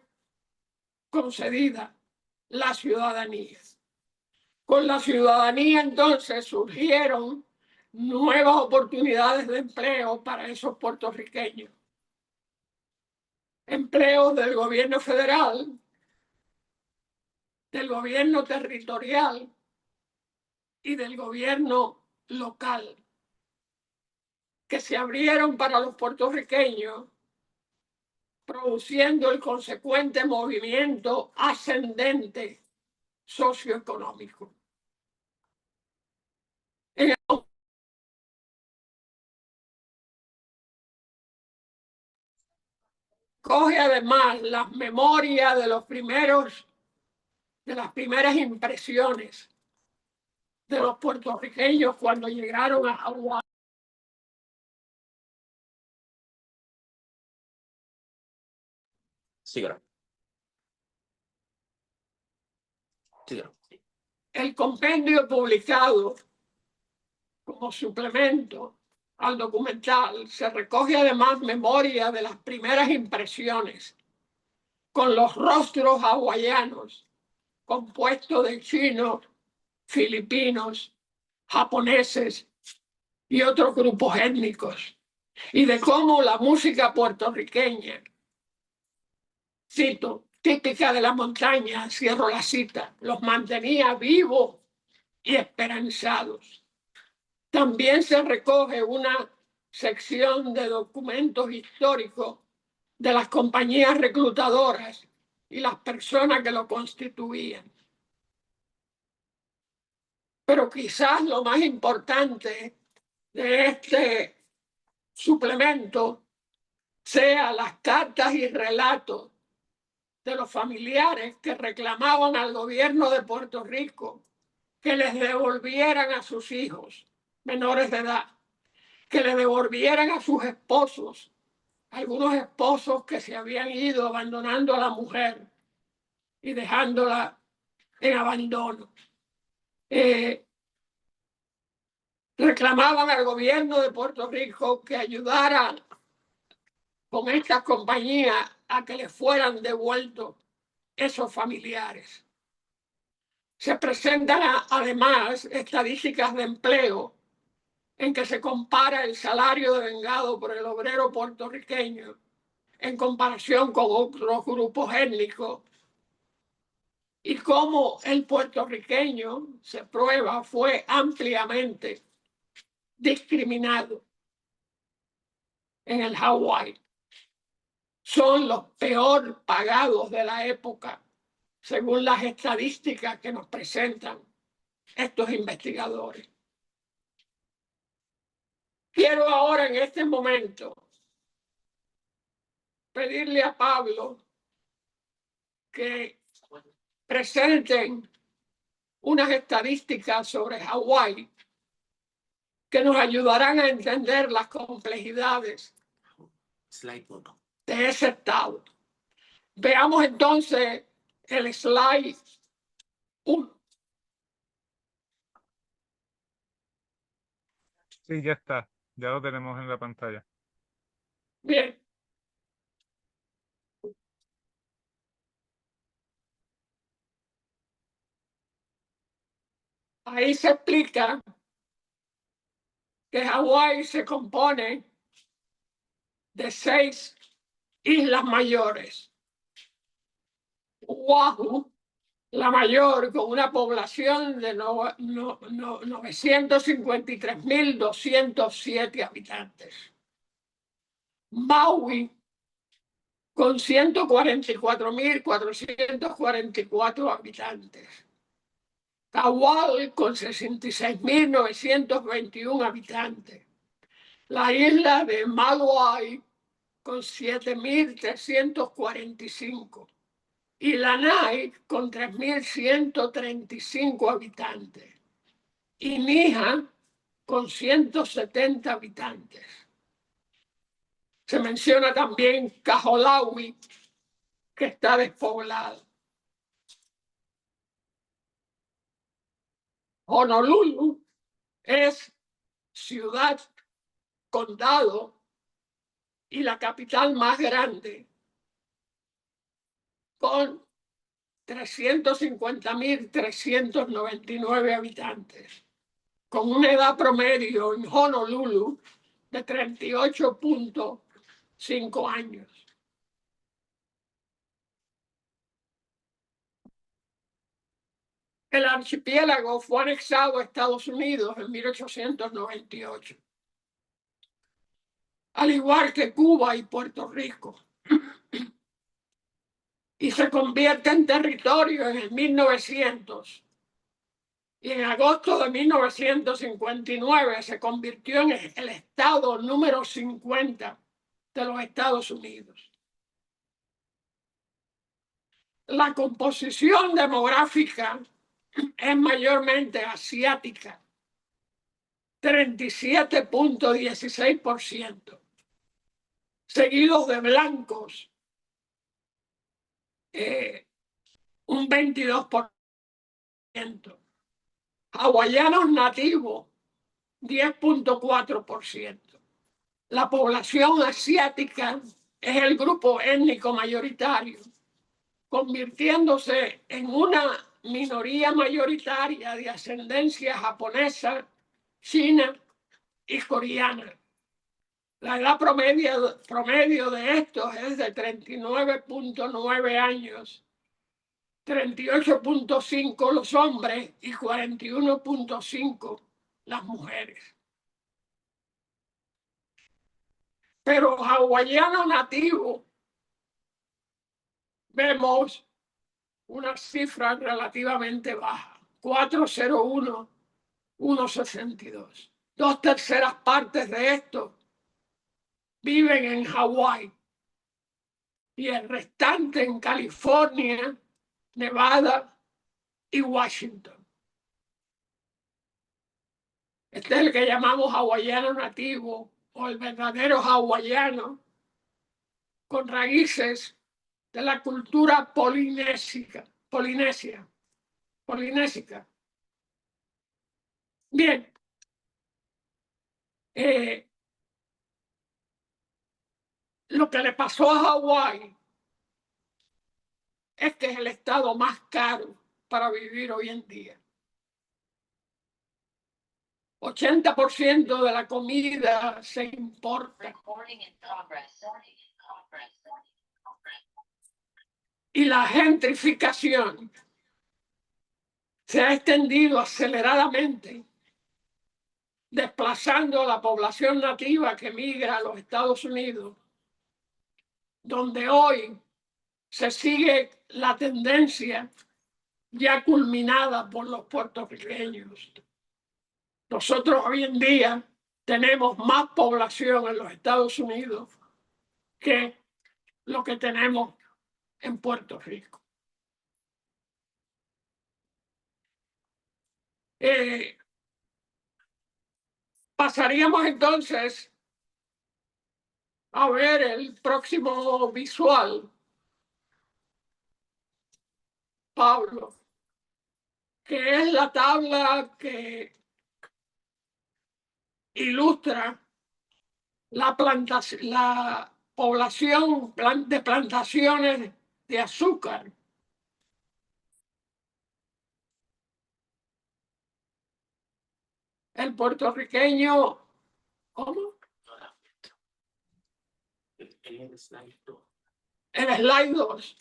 concedida la ciudadanía. Con la ciudadanía entonces surgieron nuevas oportunidades de empleo para esos puertorriqueños. Empleos del gobierno federal, del gobierno territorial y del gobierno local, que se abrieron para los puertorriqueños, produciendo el consecuente movimiento ascendente socioeconómico. Coge además las memorias de las primeras impresiones de los puertorriqueños cuando llegaron a Hawái. Síguelo. Síguelo. El compendio publicado como suplemento al documental se recoge además memoria de las primeras impresiones con los rostros hawaianos compuestos de chinos, filipinos, japoneses y otros grupos étnicos, y de cómo la música puertorriqueña, cito, típica de la montaña, cierro la cita, los mantenía vivos y esperanzados. También se recoge una sección de documentos históricos de las compañías reclutadoras y las personas que lo constituían. Pero quizás lo más importante de este suplemento sea las cartas y relatos de los familiares que reclamaban al gobierno de Puerto Rico que les devolvieran a sus hijos menores de edad, que le devolvieran a sus esposos, algunos esposos que se habían ido abandonando a la mujer y dejándola en abandono. Reclamaban al gobierno de Puerto Rico que ayudara con estas compañías a que les fueran devueltos esos familiares. Se presentan además estadísticas de empleo en que se compara el salario devengado por el obrero puertorriqueño en comparación con otros grupos étnicos y cómo el puertorriqueño, se prueba, fue ampliamente discriminado en el Hawái. Son los peor pagados de la época, según las estadísticas que nos presentan estos investigadores. Quiero ahora, en este momento, pedirle a Pablo que presenten unas estadísticas sobre Hawái que nos ayudarán a entender las complejidades de ese estado. Veamos entonces el slide 1. Sí, ya está. Ya lo tenemos en la pantalla. Bien. Ahí se explica que Hawái se compone de 6 islas mayores: Oahu, la mayor, con una población de 953.207 habitantes. Maui, con 144.444 habitantes. Tawal, con 66.921 habitantes. La isla de Maui, con 7.345. Y Lanai, con 3.135 habitantes. Y Niha, con 170 habitantes. Se menciona también Kahoolaui, que está despoblado. Honolulu es ciudad, condado y la capital más grande, con 350.399 habitantes, con una edad promedio en Honolulu de 38.5 años. El archipiélago fue anexado a Estados Unidos en 1898, al igual que Cuba y Puerto Rico, y se convierte en territorio en el 1900. Y en agosto de 1959 se convirtió en el estado número 50 de los Estados Unidos. La composición demográfica es mayormente asiática, 37.16%, seguidos de blancos, un 22%, hawaianos nativos, 10.4%. La población asiática es el grupo étnico mayoritario, convirtiéndose en una minoría mayoritaria de ascendencia japonesa, china y coreana. La edad promedio de estos es de 39.9 años, 38.5 los hombres y 41.5 las mujeres. Pero hawaiano nativo, vemos una cifra relativamente baja, 401, 162. 2/3 partes de estos viven en Hawái y el restante en California, Nevada y Washington. Este es el que llamamos hawaiano nativo o el verdadero hawaiano, con raíces de la cultura polinésica. Bien. Lo que le pasó a Hawái es que es el estado más caro para vivir hoy en día. 80% de la comida se importa. Y la gentrificación se ha extendido aceleradamente, desplazando a la población nativa que migra a los Estados Unidos, donde hoy se sigue la tendencia ya culminada por los puertorriqueños. Nosotros hoy en día tenemos más población en los Estados Unidos que lo que tenemos en Puerto Rico. Pasaríamos entonces a ver el próximo visual, Pablo, que es la tabla que ilustra la población de plantaciones de azúcar. El puertorriqueño, ¿cómo? En el slide 2.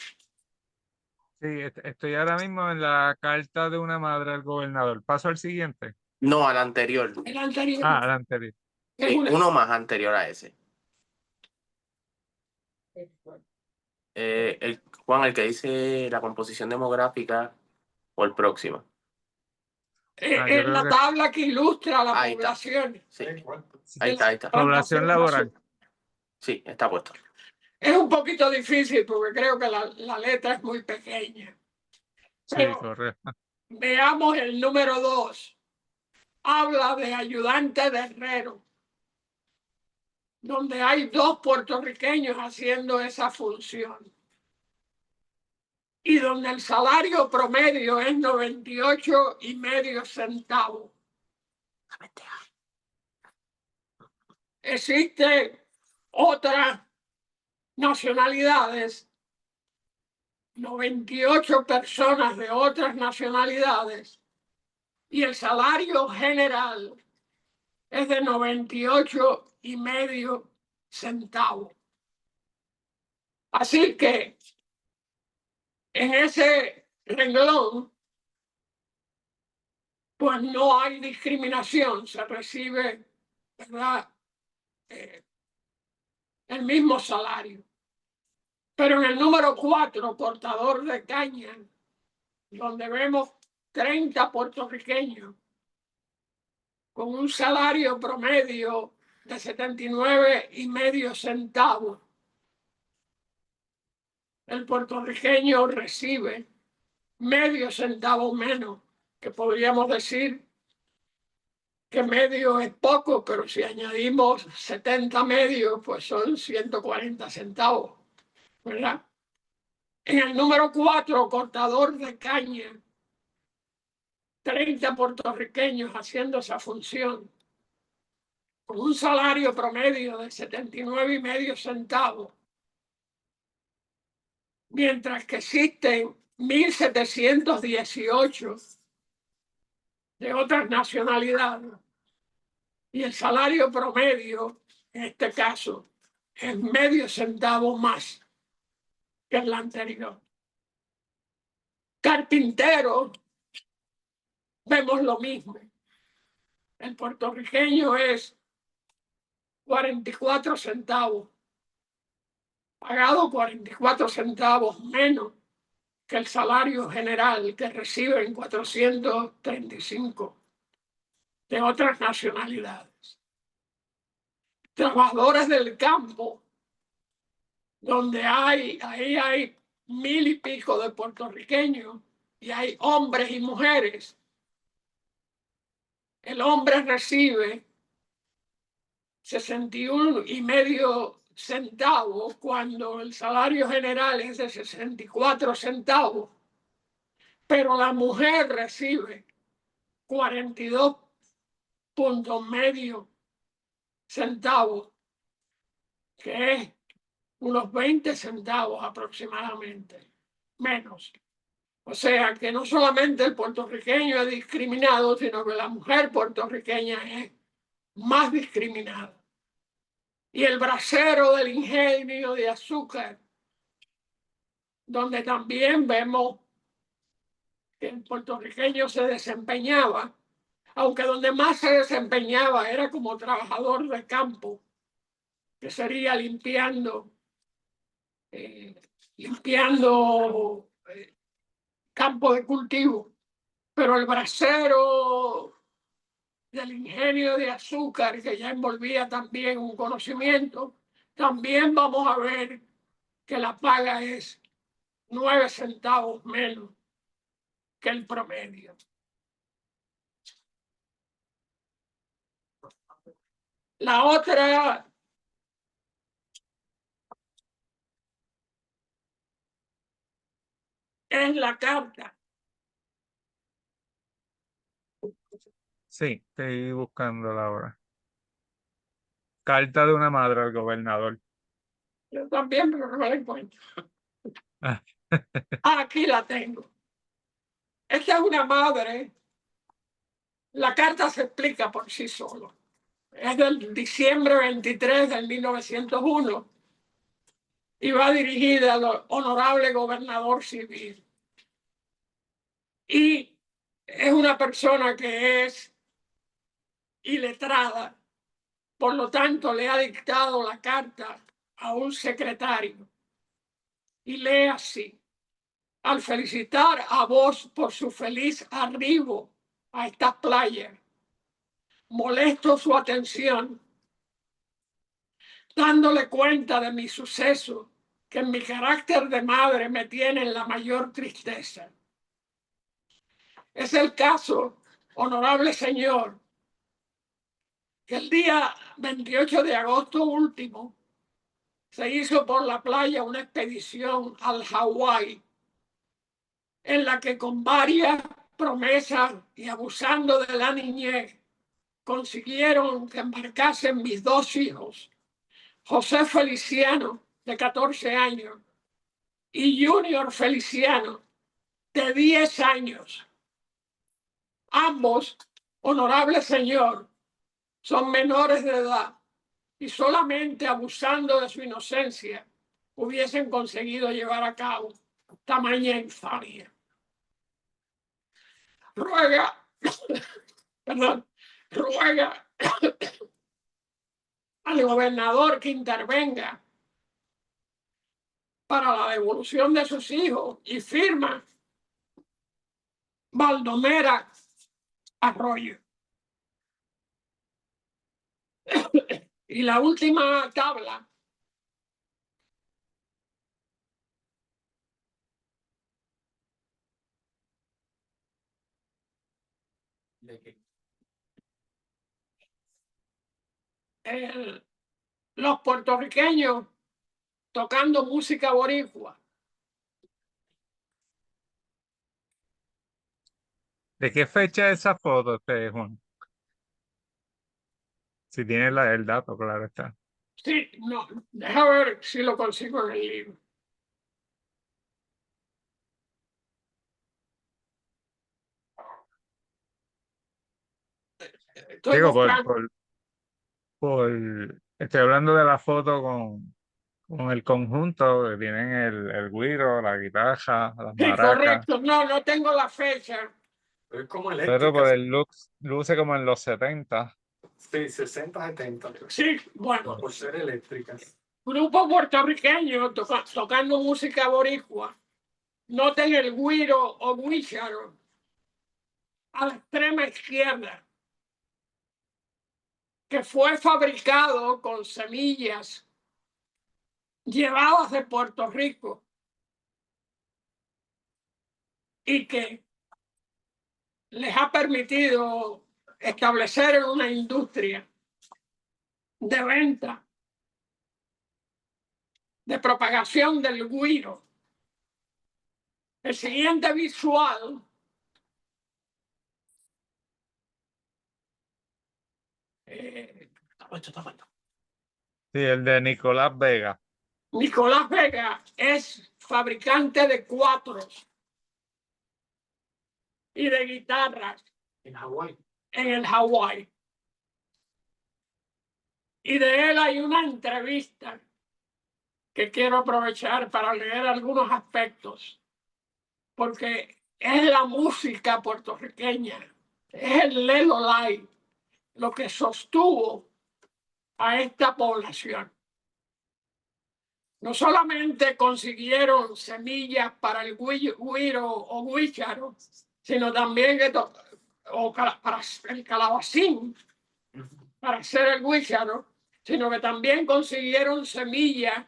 Sí, estoy ahora mismo en la carta de una madre al gobernador. Paso al siguiente. No, al anterior. El anterior. Ah, al anterior. Es una- Uno más anterior a ese. Juan, el que dice la composición demográfica o el próximo. Ah, yo es creo la que tabla que ilustra la Ahí está. población. Sí. sí. Ahí está, ahí está. Población laboral. Sí, está puesto. Es un poquito difícil porque creo que la letra es muy pequeña. Sí, Pero correcto. veamos el número 2. Habla de ayudante de herrero, donde hay 2 puertorriqueños haciendo esa función. Y donde el salario promedio es 98,5 centavos. Existen otras nacionalidades, 98 personas de otras nacionalidades, y el salario general es de 98,5 centavos. Así que en ese renglón, pues no hay discriminación, se recibe, ¿verdad?, el mismo salario. Pero en el número 4, portador de caña, donde vemos 30 puertorriqueños con un salario promedio de 79,5 centavos, el puertorriqueño recibe medio centavo menos, que podríamos decir que medio es poco, pero si añadimos 70 medios, pues son 140 centavos, ¿verdad? En el número 4, cortador de caña, 30 puertorriqueños haciendo esa función, con un salario promedio de 79,5 centavos, mientras que existen 1,718 de otras nacionalidades, y el salario promedio, en este caso, es medio centavo más que el anterior. Carpintero, vemos lo mismo. El puertorriqueño es 44 centavos, pagado 44 centavos menos que el salario general que reciben 435 de otras nacionalidades. Trabajadores del campo, donde ahí hay 1,000 y pico de puertorriqueños y hay hombres y mujeres. El hombre recibe 61,5 centavos cuando el salario general es de 64 centavos, pero la mujer recibe 42,5 centavos, que es unos 20 centavos aproximadamente, menos. O sea que no solamente el puertorriqueño es discriminado, sino que la mujer puertorriqueña es más discriminada. Y el bracero del ingenio de azúcar, donde también vemos que el puertorriqueño se desempeñaba, aunque donde más se desempeñaba era como trabajador de campo, que sería limpiando campo de cultivo. Pero el bracero del ingenio de azúcar, que ya envolvía también un conocimiento, también vamos a ver que la paga es 9 centavos menos que el promedio. La otra es la carta. Sí, estoy buscándola ahora. Carta de una madre al gobernador. Yo también, pero no la encuentro. Ah, Aquí la tengo. Esta es una madre. La carta se explica por sí solo. Es del diciembre 23 del 1901 y va dirigida al honorable gobernador civil. y es una persona que es iletrada, por lo tanto le ha dictado la carta a un secretario y lee así: al felicitar a vos por su feliz arribo a esta playa, molesto su atención, dándole cuenta de mi suceso, que en mi carácter de madre me tiene en la mayor tristeza. Es el caso, honorable señor, que el día 28 de agosto último se hizo por la playa una expedición al Hawái, en la que con varias promesas y abusando de la niñez consiguieron que embarcasen mis dos hijos, José Feliciano, de 14 años, y Junior Feliciano, de 10 años. Ambos, honorable señor, son menores de edad y solamente abusando de su inocencia hubiesen conseguido llevar a cabo tamaña infamia. Ruega al gobernador que intervenga para la devolución de sus hijos y firma Baldomera Arroyo. Y la última tabla los puertorriqueños tocando música boricua. ¿De qué fecha es esa foto, Juan? Si tiene el dato, claro está. Sí, no, deja ver si lo consigo en el libro. Estoy Digo, buscando. estoy hablando de la foto con el conjunto, que tienen el güiro, la guitarra, las Sí, maracas. correcto. No, no tengo la fecha. Es como Pero eléctrica. por el look, luce como en los 70. Sí, 60, 70. Sí, bueno, Por ser eléctricas. grupo puertorriqueño tocando música boricua. Noten el güiro o guícharo a la extrema izquierda, que fue fabricado con semillas llevadas de Puerto Rico y que les ha permitido establecer una industria de venta, de propagación del güiro. El siguiente visual Sí, el de Nicolás Vega. Nicolás Vega es fabricante de cuatros y de guitarras En Hawái. en el Hawái. Y de él hay una entrevista que quiero aprovechar para leer algunos aspectos, porque es la música puertorriqueña, es el Lelo Lai lo que sostuvo a esta población. No solamente consiguieron semillas para el güiro o guícharo, sino también para el calabacín, para hacer el guícharo, sino que también consiguieron semillas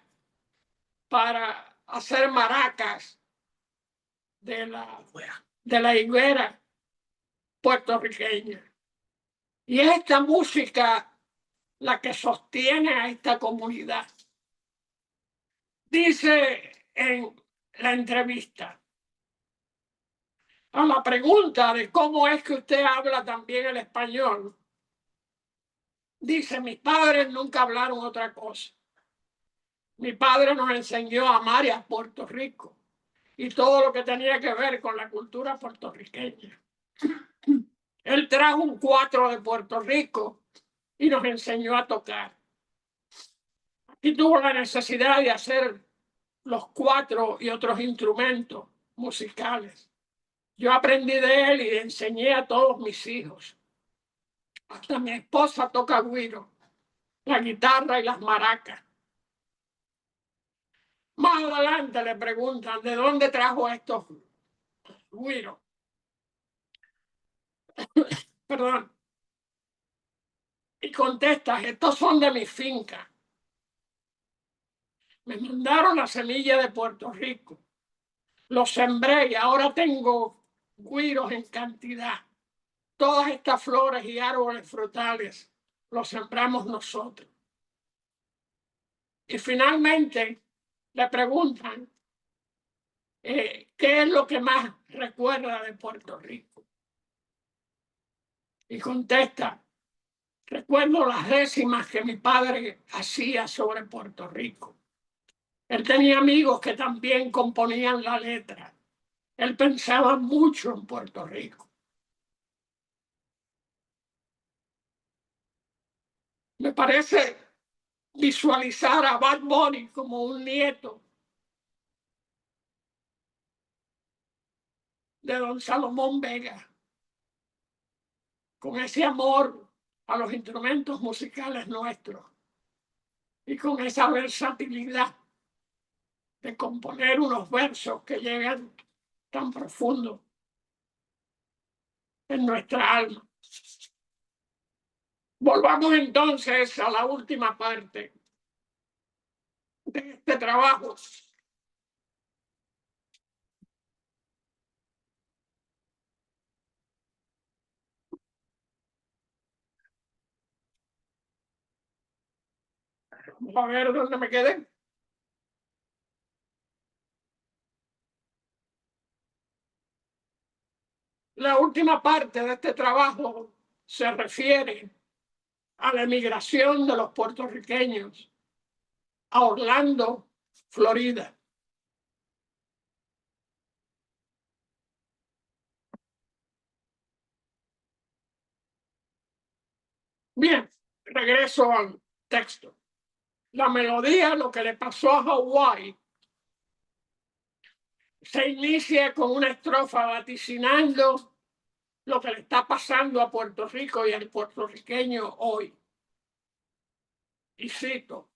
para hacer maracas de la higuera puertorriqueña. Y es esta música la que sostiene a esta comunidad. Dice en la entrevista, a la pregunta de cómo es que usted habla también el español, dice: mis padres nunca hablaron otra cosa. Mi padre nos enseñó a amar y a Puerto Rico y todo lo que tenía que ver con la cultura puertorriqueña. Él trajo un cuatro de Puerto Rico y nos enseñó a tocar. Aquí tuvo la necesidad de hacer los cuatro y otros instrumentos musicales. Yo aprendí de él y enseñé a todos mis hijos. Hasta mi esposa toca güiro, la guitarra y las maracas. Más adelante le preguntan de dónde trajo estos güiros. Perdón. Y contesta, estos son de mi finca. Me mandaron la semilla de Puerto Rico. Los sembré y ahora tengo güiros en cantidad. Todas estas flores y árboles frutales los sembramos nosotros. Y finalmente le preguntan qué es lo que más recuerda de Puerto Rico. Y contesta, recuerdo las décimas que mi padre hacía sobre Puerto Rico. Él tenía amigos que también componían la letra. Él pensaba mucho en Puerto Rico. Me parece visualizar a Bad Bunny como un nieto de don Salomón Vega, con ese amor a los instrumentos musicales nuestros y con esa versatilidad de componer unos versos que llegan tan profundo en nuestra alma. Volvamos entonces a la última parte de este trabajo. Vamos a ver dónde me quedé. La última parte de este trabajo se refiere a la emigración de los puertorriqueños a Orlando, Florida. Bien, regreso al texto. La melodía, lo que le pasó a Hawái, se inicia con una estrofa vaticinando lo que le está pasando a Puerto Rico y al puertorriqueño hoy. Y cito,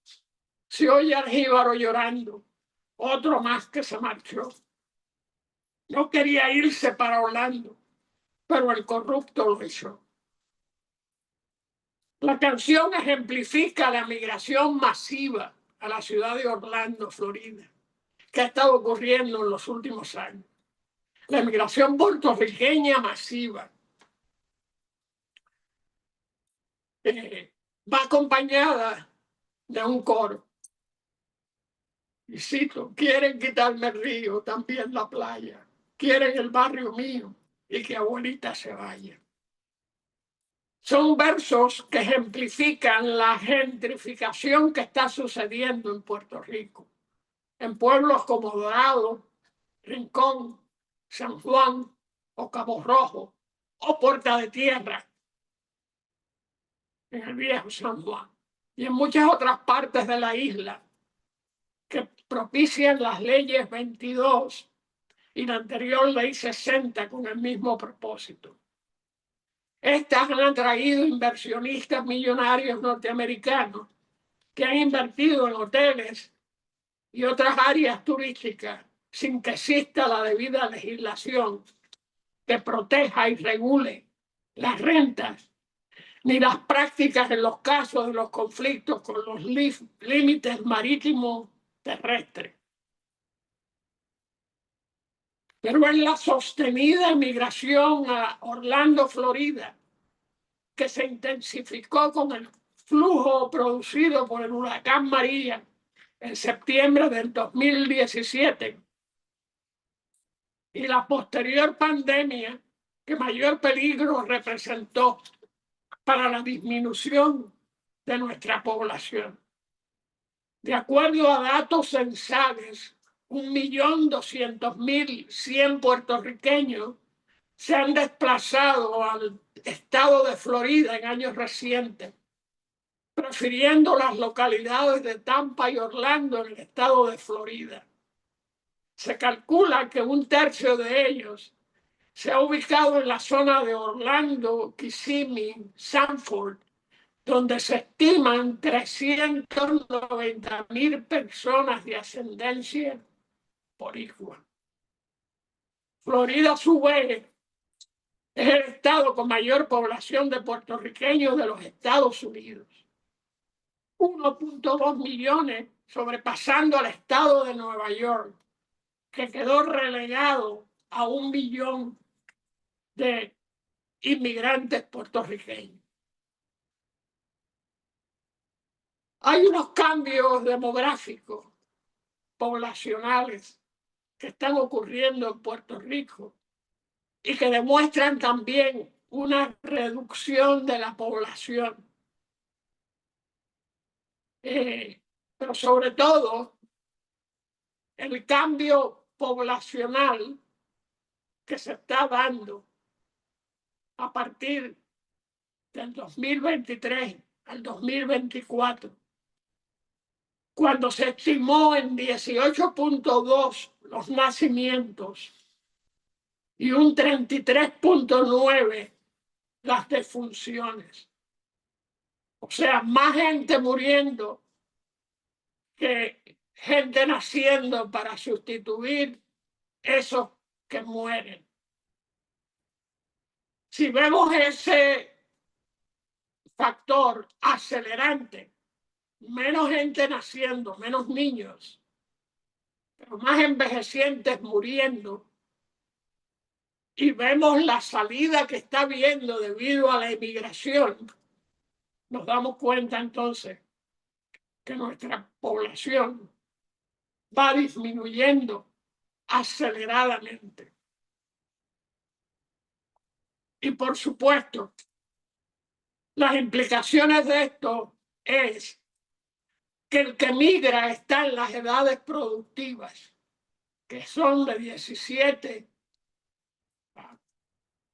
se oye al jíbaro llorando, otro más que se marchó. No quería irse para Orlando, pero el corrupto lo hizo. La canción ejemplifica la migración masiva a la ciudad de Orlando, Florida, que ha estado ocurriendo en los últimos años. La migración puertorriqueña masiva va acompañada de un coro. Y cito, quieren quitarme el río, también la playa. Quieren el barrio mío y que abuelita se vaya. Son versos que ejemplifican la gentrificación que está sucediendo en Puerto Rico, en pueblos como Dorado, Rincón, San Juan o Cabo Rojo o Puerta de Tierra, en el viejo San Juan, y en muchas otras partes de la isla que propician las leyes 22 y la anterior ley 60 con el mismo propósito. Estas han atraído inversionistas millonarios norteamericanos que han invertido en hoteles y otras áreas turísticas sin que exista la debida legislación que proteja y regule las rentas ni las prácticas en los casos de los conflictos con los límites marítimos terrestres. Pero es la sostenida migración a Orlando, Florida, que se intensificó con el flujo producido por el huracán María en septiembre del 2017 y la posterior pandemia que mayor peligro representó para la disminución de nuestra población. De acuerdo a datos censales, 1.200.100 puertorriqueños se han desplazado al estado de Florida en años recientes, prefiriendo las localidades de Tampa y Orlando en el estado de Florida. Se calcula que un tercio de ellos se ha ubicado en la zona de Orlando, Kissimmee, Sanford, donde se estiman 390.000 personas de ascendencia boricua. Florida, a su vez, es el estado con mayor población de puertorriqueños de los Estados Unidos. 1.2 millones, sobrepasando al estado de Nueva York, que quedó relegado a 1 millón de inmigrantes puertorriqueños. Hay unos cambios demográficos, poblacionales, que están ocurriendo en Puerto Rico y que demuestran también una reducción de la población. Pero sobre todo, el cambio poblacional que se está dando a partir del 2023 al 2024, cuando se estimó en 18.2 los nacimientos y un 33.9 las defunciones. O sea, más gente muriendo que gente naciendo para sustituir esos que mueren. Si vemos ese factor acelerante, menos gente naciendo, menos niños, pero más envejecientes muriendo, y vemos la salida que está habiendo debido a la emigración, nos damos cuenta entonces que nuestra población va disminuyendo aceleradamente. Y por supuesto, las implicaciones de esto es que el que migra está en las edades productivas, que son de 17 a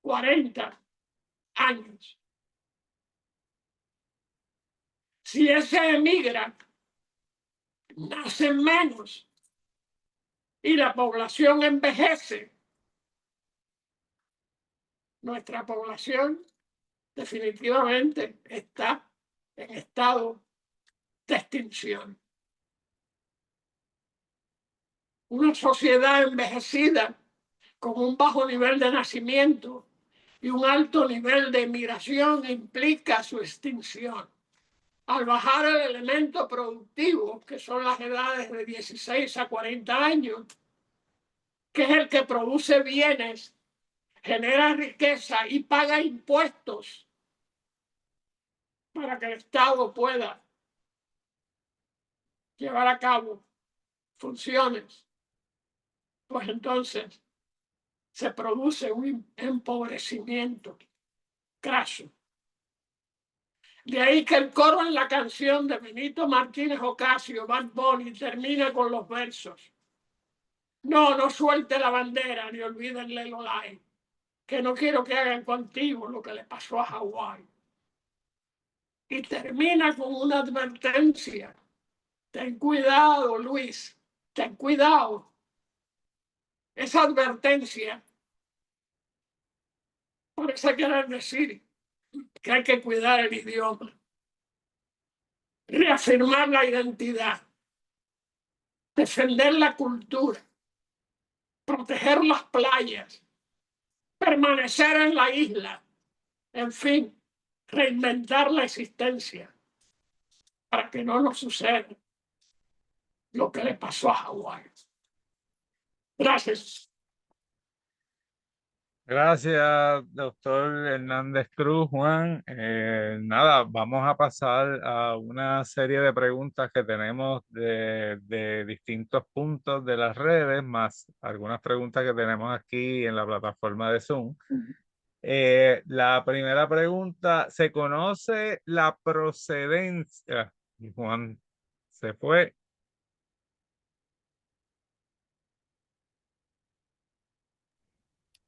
40 años. Si ese emigra, nacen menos y la población envejece. Nuestra población definitivamente está en estado de extinción. Una sociedad envejecida con un bajo nivel de nacimiento y un alto nivel de emigración implica su extinción. Al bajar el elemento productivo, que son las edades de 16 a 40 años, que es el que produce bienes, genera riqueza y paga impuestos para que el Estado pueda llevar a cabo funciones, pues entonces se produce un empobrecimiento craso. De ahí que el coro en la canción de Benito Martínez Ocasio, Bad Bunny, termina con los versos: no, no suelte la bandera ni olviden Lelo Lai, que no quiero que hagan contigo lo que le pasó a Hawái. Y termina con una advertencia: ten cuidado, Luis, ten cuidado. Esa advertencia parece querer decir que hay que cuidar el idioma, reafirmar la identidad, defender la cultura, proteger las playas, permanecer en la isla, en fin, reinventar la existencia para que no nos suceda lo que le pasó a Hawái. Gracias. Gracias, doctor Hernández Cruz, Juan. Nada, vamos a pasar a una serie de preguntas que tenemos de distintos puntos de las redes, más algunas preguntas que tenemos aquí en la plataforma de Zoom. La primera pregunta: ¿se conoce la procedencia? Y Juan se fue.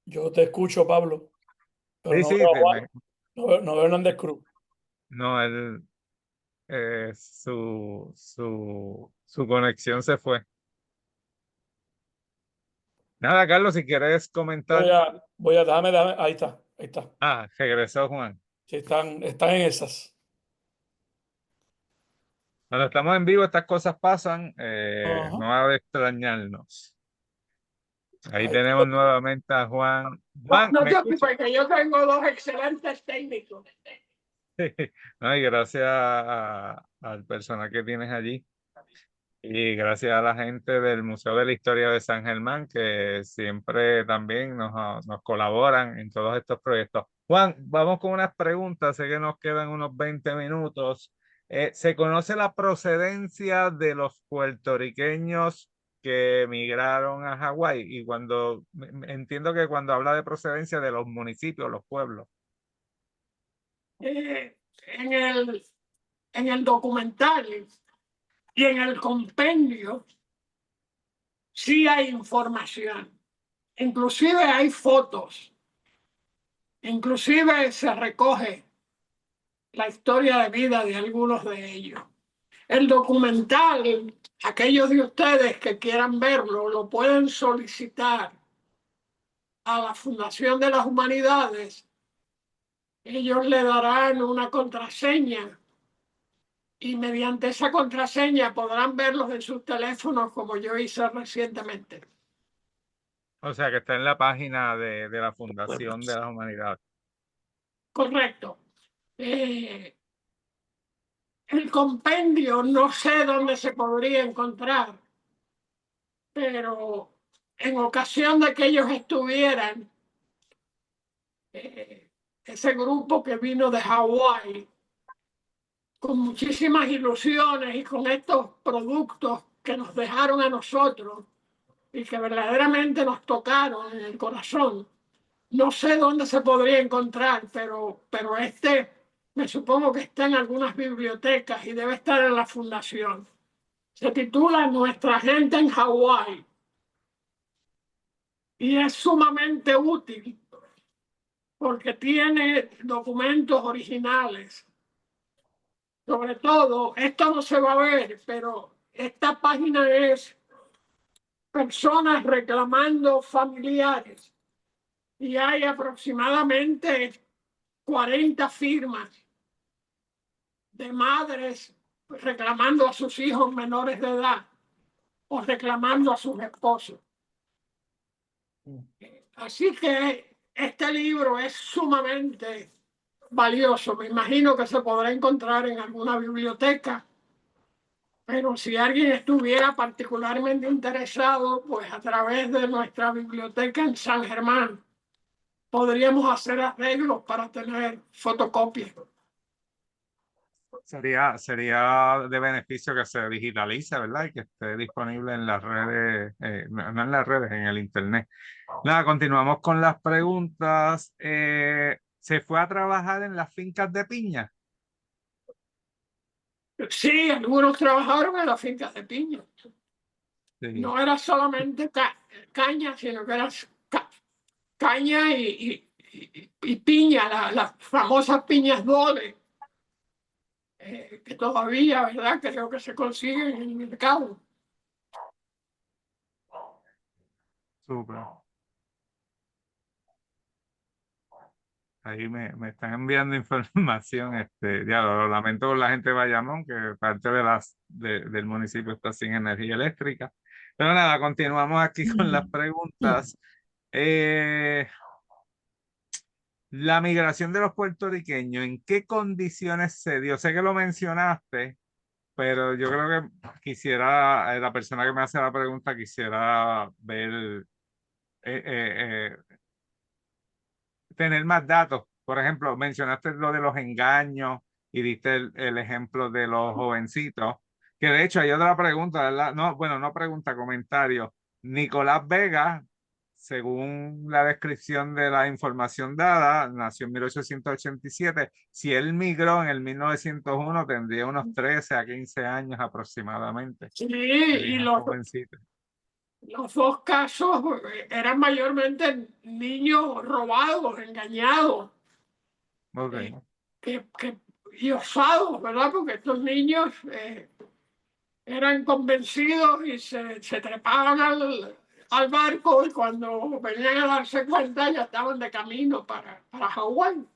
Yo te escucho, Pablo, pero Sí, no sí, veo a Juan, no veo a Hernández Cruz. no, su conexión se fue. Nada, Carlos, si quieres Yo comentar. ya, Voy a, ahí está, ahí está. Ah, regresó Juan. Sí, están en esas. Cuando estamos en vivo, estas cosas pasan. Ajá. No ha de extrañarnos. Ahí Ahí tenemos nuevamente a Juan. No, Juan, no ¿me te escuchas? preocupes, que yo tengo dos excelentes técnicos. No, y gracias al personal que tienes allí. Y gracias a la gente del Museo de la Historia de San Germán, que siempre también nos colaboran en todos estos proyectos. Juan, vamos con unas preguntas. Sé que nos quedan unos 20 minutos. ¿Se conoce la procedencia de los puertorriqueños que emigraron a Hawái? Y entiendo que cuando habla de procedencia de los municipios, los pueblos. En el documental y en el compendio sí hay información. Inclusive hay fotos. Inclusive se recoge la historia de vida de algunos de ellos. El documental, aquellos de ustedes que quieran verlo, lo pueden solicitar a la Fundación de las Humanidades. Ellos le darán una contraseña y mediante esa contraseña podrán verlos en sus teléfonos como yo hice recientemente. O sea, que está en la página de la Fundación de las Humanidades. Correcto. El compendio no sé dónde se podría encontrar, pero en ocasión de que ellos estuvieran, ese grupo que vino de Hawái, con muchísimas ilusiones y con estos productos que nos dejaron a nosotros y que verdaderamente nos tocaron en el corazón. No sé dónde se podría encontrar, pero este me supongo que está en algunas bibliotecas y debe estar en la fundación. Se titula Nuestra gente en Hawái y es sumamente útil porque tiene documentos originales. Sobre todo, esto no se va a ver, pero esta página es personas reclamando familiares y hay aproximadamente 40 firmas de madres reclamando a sus hijos menores de edad o reclamando a sus esposos. Así que este libro es sumamente valioso. Me imagino que se podrá encontrar en alguna biblioteca, pero si alguien estuviera particularmente interesado, pues a través de nuestra biblioteca en San Germán podríamos hacer arreglos para tener fotocopias. Sería de beneficio que se digitalice, ¿verdad? Y que esté disponible en las redes, no en las redes, en el internet. Nada, continuamos con las preguntas. ¿Se fue a trabajar en las fincas de piña? Sí, algunos trabajaron en las fincas de piña. Sí. No era solamente caña, sino que era caña y piña, las famosas piñas Dole, que todavía, ¿verdad? Creo que se consiguen en el mercado. Súper. Ahí me están enviando información. Ya lo lamento por la gente de Bayamón, que parte del municipio está sin energía eléctrica. Pero nada, continuamos aquí con las preguntas. La migración de los puertorriqueños, ¿en qué condiciones se dio? Sé que lo mencionaste, pero yo creo que quisiera, la persona que me hace la pregunta quisiera ver, tener más datos. Por ejemplo, mencionaste lo de los engaños y diste el ejemplo de los jovencitos, que de hecho hay otra pregunta, ¿verdad? No, bueno, no pregunta, comentario. Nicolás Vega, según la descripción de la información dada, nació en 1887. Si él migró en el 1901, tendría unos 13 a 15 años aproximadamente. Sí, y los dos casos eran mayormente niños robados, engañados, Okay. y osados, ¿verdad? Porque estos niños eran convencidos y se trepaban al barco y cuando venían a darse cuenta ya estaban de camino para Hawái.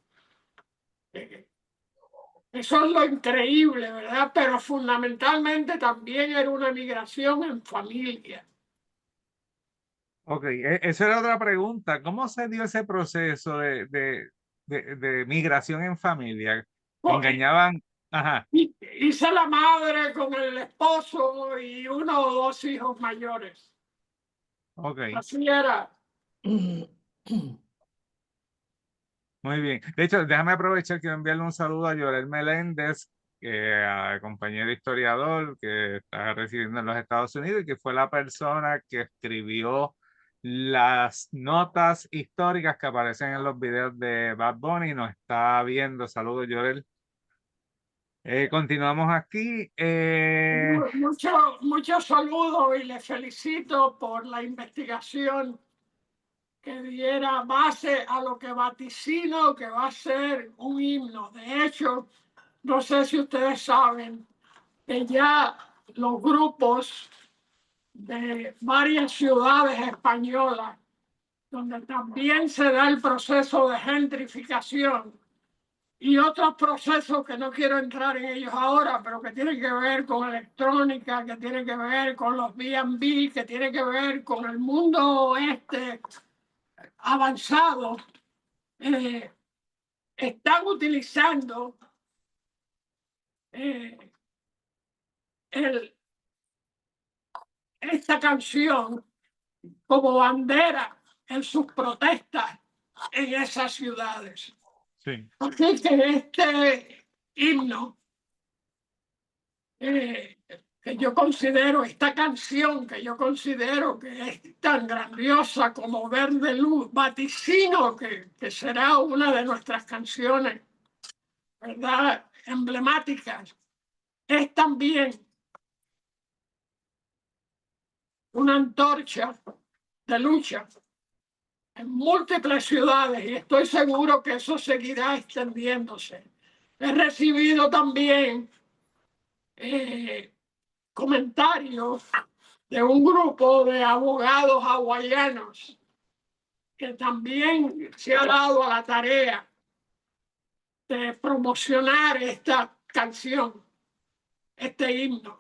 Eso es lo increíble, ¿verdad? Pero fundamentalmente también era una migración en familia. Ok, esa era otra pregunta. ¿Cómo se dio ese proceso de migración en familia? ¿Engañaban? Ajá, Hice la madre con el esposo y uno o dos hijos mayores. ok, Así era. muy bien. De hecho, déjame aprovechar que enviarle un saludo a Yorel Meléndez, compañero historiador que está residiendo en los Estados Unidos y que fue la persona que escribió las notas históricas que aparecen en los videos de Bad Bunny. Nos está viendo. Saludos, Yorel. Continuamos aquí. Muchos saludos y le felicito por la investigación que diera base a lo que vaticino que va a ser un himno. De hecho, no sé si ustedes saben que ya los grupos de varias ciudades españolas, donde también se da el proceso de gentrificación y otros procesos que no quiero entrar en ellos ahora, pero que tienen que ver con electrónica, que tienen que ver con los B&B, que tienen que ver con el mundo avanzado, están utilizando esta canción como bandera en sus protestas en esas ciudades. Sí. Así que este himno, que yo considero, esta canción que yo considero que es tan grandiosa como Verde Luz, vaticino que será una de nuestras canciones, ¿verdad?, emblemáticas, es también una antorcha de lucha en múltiples ciudades y estoy seguro que eso seguirá extendiéndose. He recibido también comentarios de un grupo de abogados hawaianos que también se ha dado a la tarea de promocionar esta canción, este himno.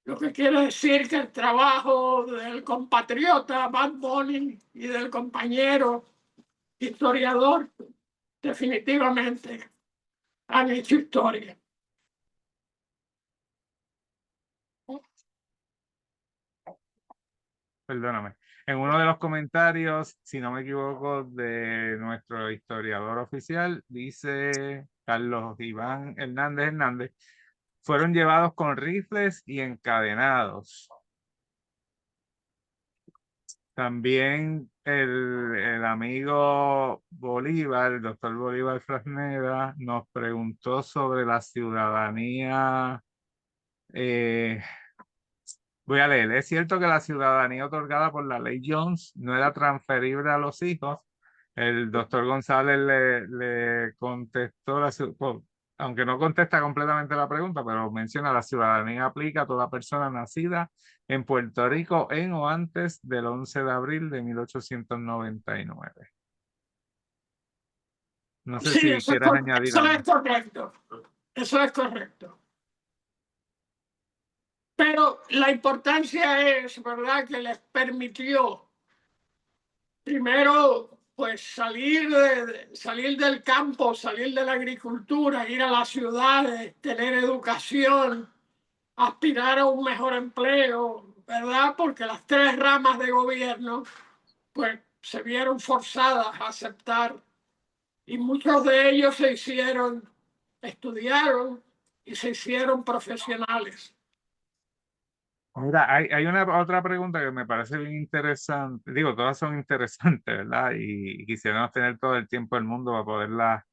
Lo que quiere decir que el trabajo del compatriota Bad Bunny y del compañero historiador definitivamente han hecho historia. Perdóname. En uno de los comentarios, si no me equivoco, de nuestro historiador oficial, dice Carlos Iván Hernández, fueron llevados con rifles y encadenados. También el amigo Bolívar, el doctor Bolívar Frasneda, nos preguntó sobre la ciudadanía. Voy a leer. Es cierto que la ciudadanía otorgada por la ley Jones no era transferible a los hijos. El doctor González le contestó, aunque no contesta completamente la pregunta, pero menciona la ciudadanía aplica a toda persona nacida en Puerto Rico en o antes del 11 de abril de 1899. No sé Sí, si eso quieres añadir es algo. correcto. Eso es correcto. Pero la importancia es, ¿verdad?, que les permitió primero, pues salir del campo, salir de la agricultura, ir a las ciudades, tener educación, aspirar a un mejor empleo, ¿verdad? Porque las tres ramas de gobierno, pues, se vieron forzadas a aceptar y muchos de ellos estudiaron y se hicieron profesionales. Mira, hay una otra pregunta que me parece bien interesante. Digo, todas son interesantes, ¿verdad? Y quisiéramos tener todo el tiempo del mundo para poderlas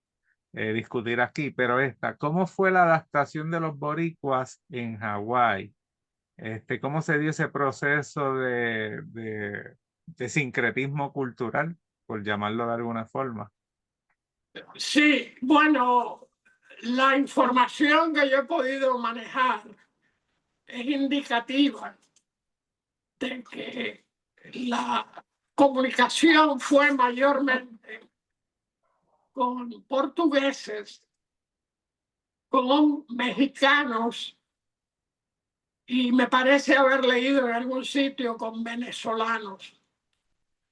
discutir aquí, pero ¿cómo fue la adaptación de los boricuas en Hawái? ¿Cómo se dio ese proceso de sincretismo cultural, por llamarlo de alguna forma? Sí, bueno, la información que yo he podido manejar es indicativa de que la comunicación fue mayormente con portugueses, con mexicanos y me parece haber leído en algún sitio con venezolanos.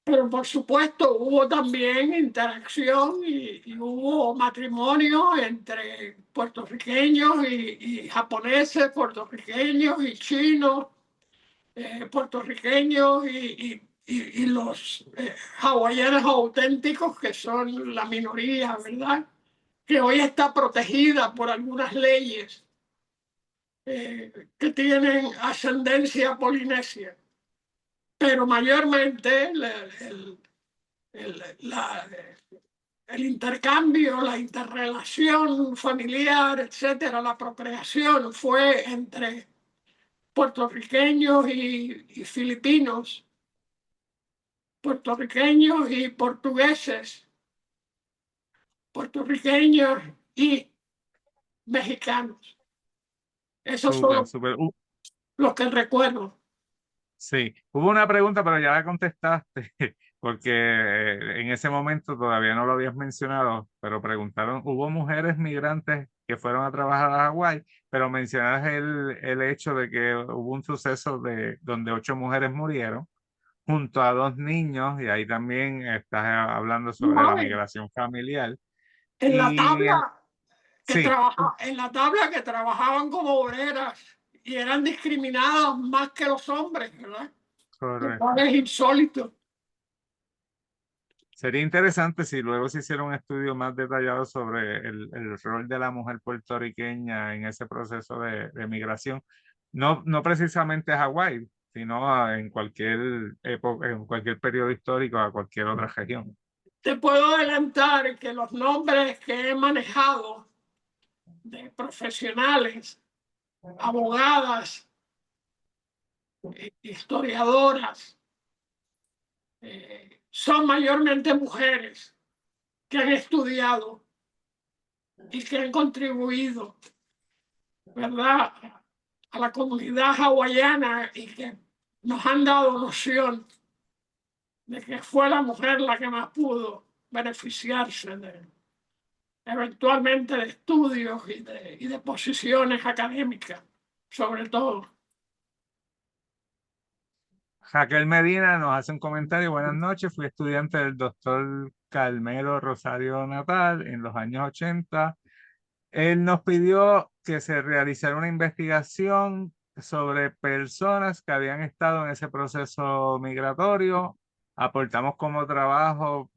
Pero por supuesto hubo también interacción y hubo matrimonio entre puertorriqueños y japoneses, puertorriqueños y chinos, puertorriqueños y los hawaianos auténticos, que son la minoría, ¿verdad? Que hoy está protegida por algunas leyes que tienen ascendencia polinesia. Pero mayormente el intercambio, la interrelación familiar, etcétera, la procreación fue entre puertorriqueños y filipinos, puertorriqueños y portugueses, puertorriqueños y mexicanos. Esos Súper, son súper. los que recuerdo. Sí, hubo una pregunta, pero ya la contestaste, porque en ese momento todavía no lo habías mencionado, pero preguntaron, ¿hubo mujeres migrantes que fueron a trabajar a Hawái? Pero mencionas el hecho de que hubo un suceso donde 8 mujeres murieron junto a 2 niños, y ahí también estás hablando sobre la No, migración familiar. en la Y tabla sí, en la tabla que trabajaban como obreras y eran discriminadas más que los hombres, ¿verdad? Lo cual correcto. es insólito. Sería interesante si luego se hiciera un estudio más detallado sobre el rol de la mujer puertorriqueña en ese proceso de migración. No, no precisamente a Hawái, sino en cualquier época, en cualquier periodo histórico, a cualquier otra región. Te puedo adelantar que los nombres que he manejado de profesionales, abogadas, historiadoras, son mayormente mujeres que han estudiado y que han contribuido, ¿verdad?, a la comunidad hawaiana y que nos han dado noción de que fue la mujer la que más pudo beneficiarse eventualmente de estudios y de posiciones académicas, sobre todo. Jaquel Medina nos hace un comentario. Buenas noches, fui estudiante del doctor Carmelo Rosario Natal en los años 80. Él nos pidió que se realizara una investigación sobre personas que habían estado en ese proceso migratorio. Aportamos como trabajo,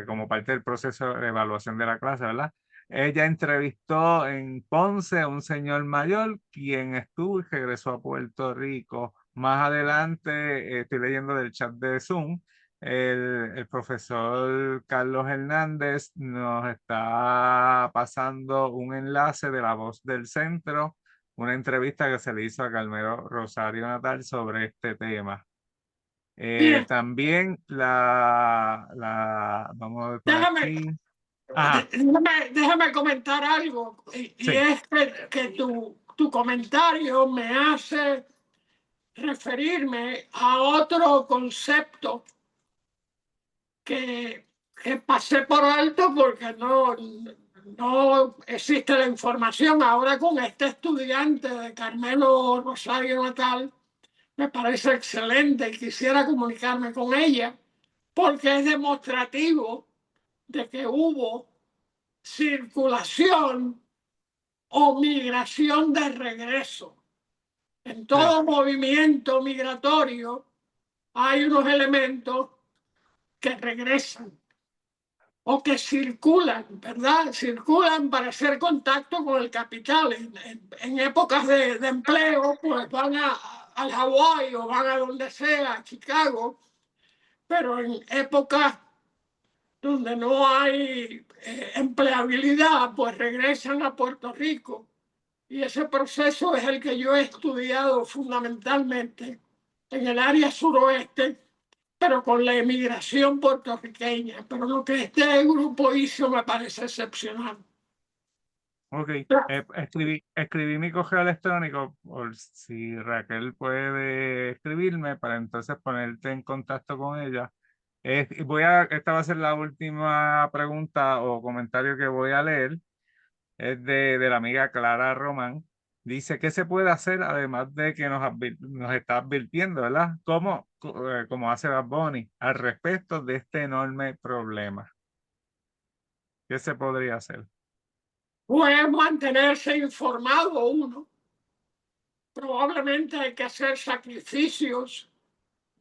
como parte del proceso de evaluación de la clase, ¿verdad? Ella entrevistó en Ponce a un señor mayor, quien estuvo y regresó a Puerto Rico. Más adelante, estoy leyendo del chat de Zoom, el profesor Carlos Hernández nos está pasando un enlace de La Voz del Centro, una entrevista que se le hizo a Carmelo Rosario Natal sobre este tema. Bien, También vamos a ver por déjame, aquí. Ajá, déjame comentar algo, y sí, es que tu comentario me hace referirme a otro concepto que pasé por alto porque no existe la información. Ahora con este estudiante de Carmelo Rosario Natal, me parece excelente y quisiera comunicarme con ella porque es demostrativo de que hubo circulación o migración de regreso. En todo sí, movimiento migratorio hay unos elementos que regresan o que circulan, ¿verdad? Circulan para hacer contacto con el capital. En épocas de empleo, pues van al Hawái o van a donde sea, a Chicago, pero en épocas donde no hay empleabilidad, pues regresan a Puerto Rico. Y ese proceso es el que yo he estudiado fundamentalmente en el área suroeste, pero con la emigración puertorriqueña. Pero lo que este grupo hizo me parece excepcional. Ok, escribí mi correo electrónico por si Raquel puede escribirme para entonces ponerte en contacto con ella. Esta va a ser la última pregunta o comentario que voy a leer. Es de la amiga Clara Román. Dice, ¿qué se puede hacer además de que nos está advirtiendo, ¿verdad? Como hace Bad Bunny, al respecto de este enorme problema? ¿Qué se podría hacer? Puede mantenerse informado uno. Probablemente hay que hacer sacrificios.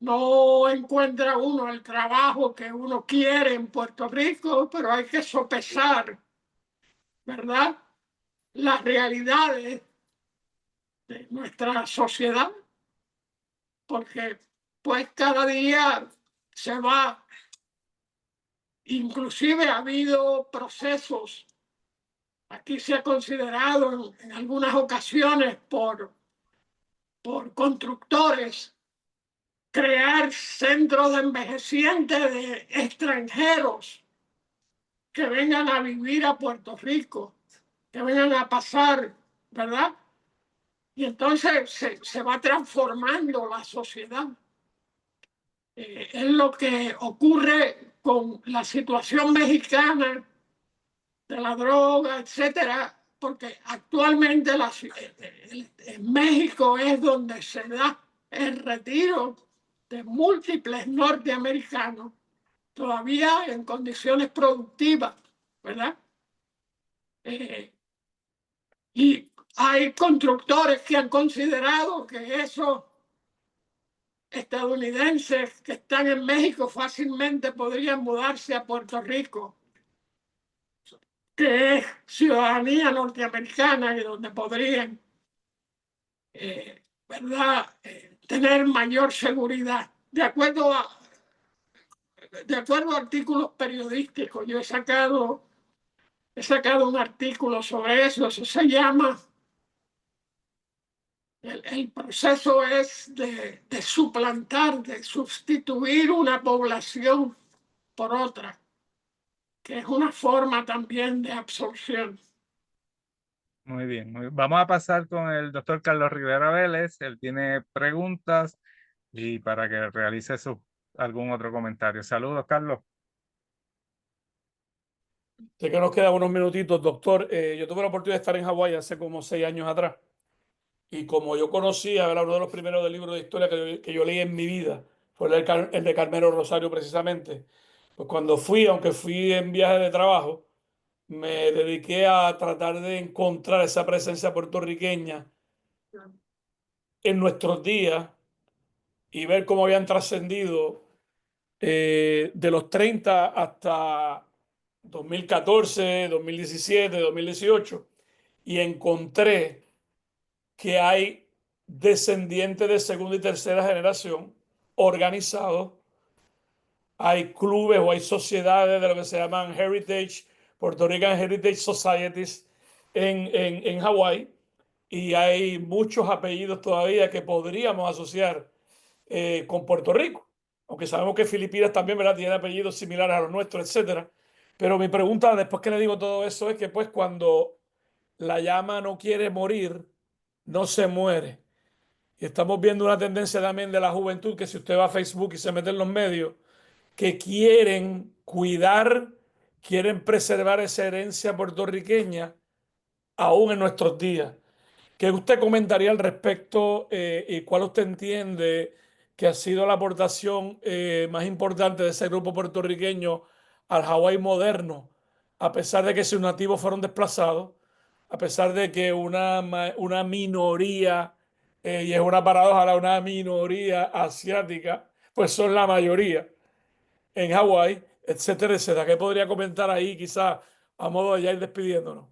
No encuentra uno el trabajo que uno quiere en Puerto Rico, pero hay que sopesar, ¿verdad?, las realidades de nuestra sociedad, porque pues cada día se va, inclusive ha habido procesos, aquí se ha considerado en algunas ocasiones por constructores crear centros de envejecientes de extranjeros que vengan a vivir a Puerto Rico, que vengan a pasar, ¿verdad? Y entonces se va transformando la sociedad. Es lo que ocurre con la situación mexicana de la droga, etcétera, porque actualmente en México es donde se da el retiro de múltiples norteamericanos, todavía en condiciones productivas, ¿verdad? Y hay constructores que han considerado que esos estadounidenses que están en México fácilmente podrían mudarse a Puerto Rico, que es ciudadanía norteamericana y donde podrían, ¿verdad?, tener mayor seguridad. De acuerdo a artículos periodísticos, yo he sacado un artículo sobre eso. Eso se llama, el proceso es de suplantar, de sustituir una población por otra, que es una forma también de absorción. Muy bien, vamos a pasar con el doctor Carlos Rivera Vélez. Él tiene preguntas y para que realice algún otro comentario. Saludos, Carlos. Sé que nos quedan unos minutitos, doctor. Yo tuve la oportunidad de estar en Hawái hace como 6 años atrás. Y como yo conocía, era uno de los primeros del libro de historia que yo leí en mi vida, fue el de Carmelo Rosario precisamente. Pues cuando fui, aunque fui en viaje de trabajo, me dediqué a tratar de encontrar esa presencia puertorriqueña en nuestros días y ver cómo habían trascendido de los 30 hasta 2014, 2017, 2018. Y encontré que hay descendientes de segunda y tercera generación organizados. Hay clubes o hay sociedades de lo que se llaman Heritage, Puerto Rican Heritage Societies en Hawái. Y hay muchos apellidos todavía que podríamos asociar con Puerto Rico. Aunque sabemos que Filipinas también, ¿verdad?, tiene apellidos similares a los nuestros, etcétera. Pero mi pregunta, después que le digo todo eso, es que pues cuando la llama no quiere morir, no se muere. Y estamos viendo una tendencia también de la juventud, que si usted va a Facebook y se mete en los medios, que quieren cuidar, quieren preservar esa herencia puertorriqueña aún en nuestros días. ¿Qué usted comentaría al respecto y cuál usted entiende que ha sido la aportación más importante de ese grupo puertorriqueño al Hawái moderno, a pesar de que sus nativos fueron desplazados, a pesar de que una minoría, y es una paradoja, una minoría asiática, pues son la mayoría en Hawái, etcétera, etcétera? ¿Qué podría comentar ahí, quizás a modo de ya ir despidiéndonos?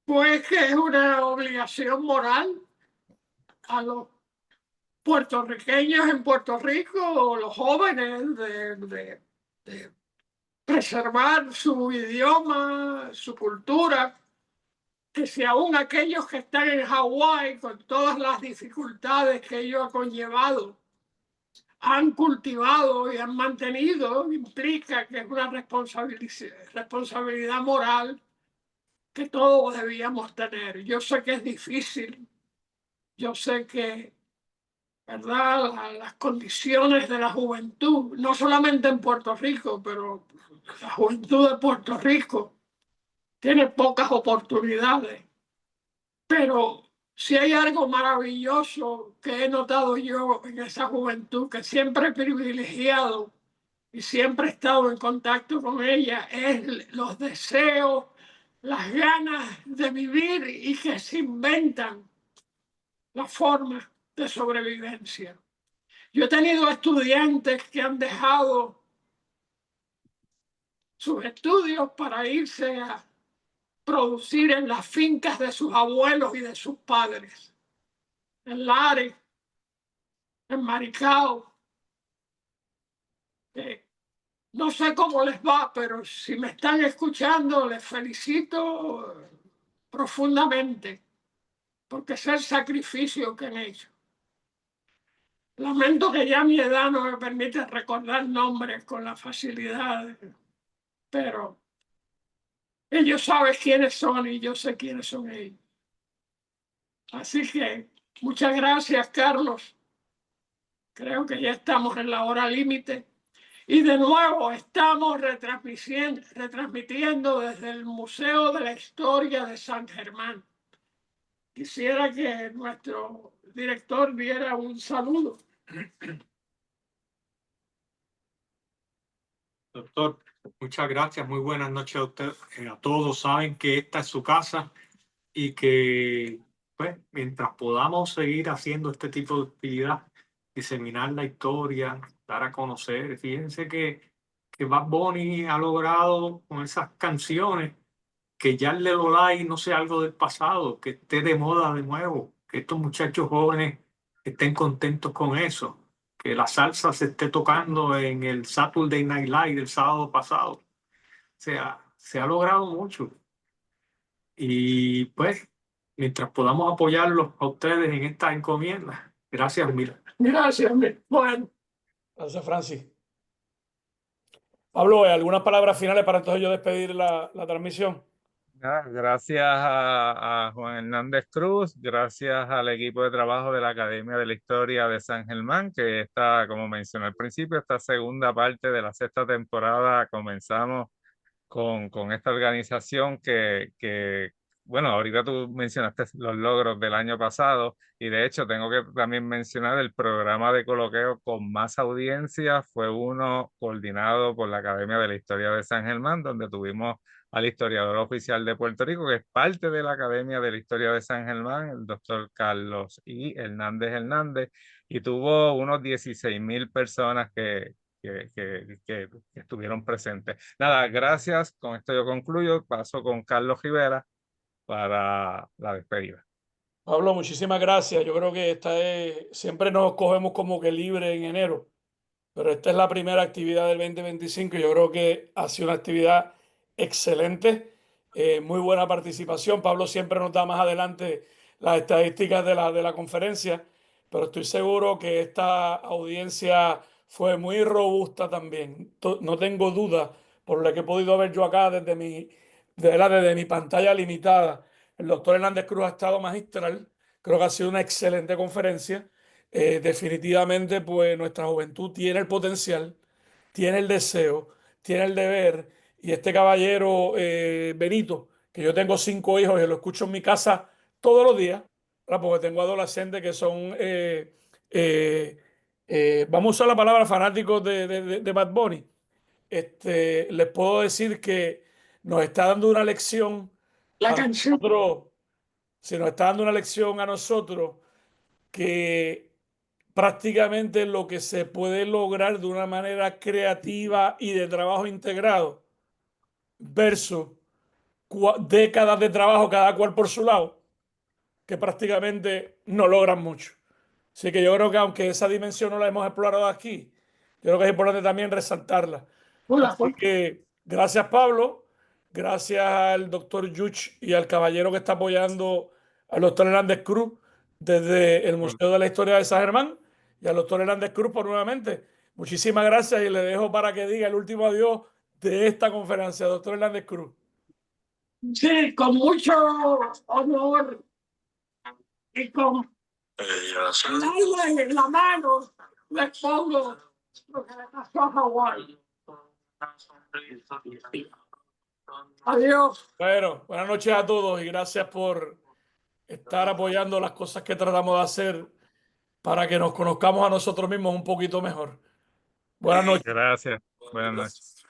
Pues que es una obligación moral a los puertorriqueños en Puerto Rico, o los jóvenes, de preservar su idioma, su cultura, que si aún aquellos que están en Hawái, con todas las dificultades que ello ha conllevado, han cultivado y han mantenido, implica que es una responsabilidad moral que todos debíamos tener. Yo sé que es difícil, yo sé que, ¿verdad?, las condiciones de la juventud, no solamente en Puerto Rico, pero la juventud de Puerto Rico tiene pocas oportunidades. Pero si hay algo maravilloso que he notado yo en esa juventud, que siempre he privilegiado y siempre he estado en contacto con ella, es los deseos, las ganas de vivir y que se inventan las formas de sobrevivencia. Yo he tenido estudiantes que han dejado sus estudios para irse a producir en las fincas de sus abuelos y de sus padres, en Lares, en Maricao. No sé cómo les va, pero si me están escuchando, les felicito profundamente, porque es el sacrificio que han hecho. Lamento que ya mi edad no me permite recordar nombres con la facilidad, pero ellos saben quiénes son y yo sé quiénes son ellos. Así que muchas gracias, Carlos. Creo que ya estamos en la hora límite. Y de nuevo estamos retransmitiendo desde el Museo de la Historia de San Germán. Quisiera que nuestro director diera un saludo. Doctor, muchas gracias. Muy buenas noches a usted, a todos. Saben que esta es su casa y que, pues, mientras podamos seguir haciendo este tipo de actividad, diseminar la historia, dar a conocer. Fíjense que Bad Bunny ha logrado con esas canciones que ya el Lelolai no sea algo del pasado, que esté de moda de nuevo, que estos muchachos jóvenes estén contentos con eso, que la salsa se esté tocando en el Saturday Night Live del sábado pasado. O sea, se ha logrado mucho. Y pues, mientras podamos apoyarlos a ustedes en esta encomienda, gracias mil. Gracias, bueno. Gracias, Francis. Pablo, ¿algunas palabras finales para entonces yo despedir la transmisión? Gracias a Juan Hernández Cruz, gracias al equipo de trabajo de la Academia de la Historia de San Germán, que está, como mencioné al principio, esta segunda parte de la sexta temporada comenzamos con esta organización que, bueno, ahorita tú mencionaste los logros del año pasado y de hecho tengo que también mencionar el programa de coloqueo con más audiencia, fue uno coordinado por la Academia de la Historia de San Germán, donde tuvimos al historiador oficial de Puerto Rico, que es parte de la Academia de la Historia de San Germán, el doctor Carlos I. Hernández, y tuvo unos 16,000 personas que estuvieron presentes. Nada, gracias. Con esto yo concluyo. Paso con Carlos Rivera para la despedida. Pablo, muchísimas gracias. Yo creo que siempre nos cogemos como que libre en enero, pero esta es la primera actividad del 2025 y yo creo que ha sido una actividad excelente, muy buena participación. Pablo siempre nos da más adelante las estadísticas de la conferencia, pero estoy seguro que esta audiencia fue muy robusta también. No tengo duda, por lo que he podido ver yo acá desde mi pantalla limitada. El doctor Hernández Cruz ha estado magistral. Creo que ha sido una excelente conferencia. Definitivamente, pues nuestra juventud tiene el potencial, tiene el deseo, tiene el deber. Y este caballero, Benito, que yo tengo 5 hijos y lo escucho en mi casa todos los días, ¿verdad? Porque tengo adolescentes que son, vamos a usar la palabra fanáticos de Bad Bunny. Les puedo decir que nos está dando una lección La a canción. nosotros, si nos está dando una lección a nosotros que prácticamente lo que se puede lograr de una manera creativa y de trabajo integrado versus décadas de trabajo cada cual por su lado, que prácticamente no logran mucho. Así que yo creo que aunque esa dimensión no la hemos explorado aquí, yo creo que es importante también resaltarla. Así que gracias, Pablo. Gracias al doctor Yuch y al caballero que está apoyando al doctor Hernández Cruz desde el Museo de la Historia de San Germán y al doctor Hernández Cruz por nuevamente. Muchísimas gracias y le dejo para que diga el último adiós de esta conferencia, doctor Hernández Cruz. Sí, con mucho honor y con el alma en la mano les pongo lo que le pasó a Hawái. Adiós. Bueno, buenas noches a todos y gracias por estar apoyando las cosas que tratamos de hacer para que nos conozcamos a nosotros mismos un poquito mejor. Buenas noches. Gracias. Buenas noches.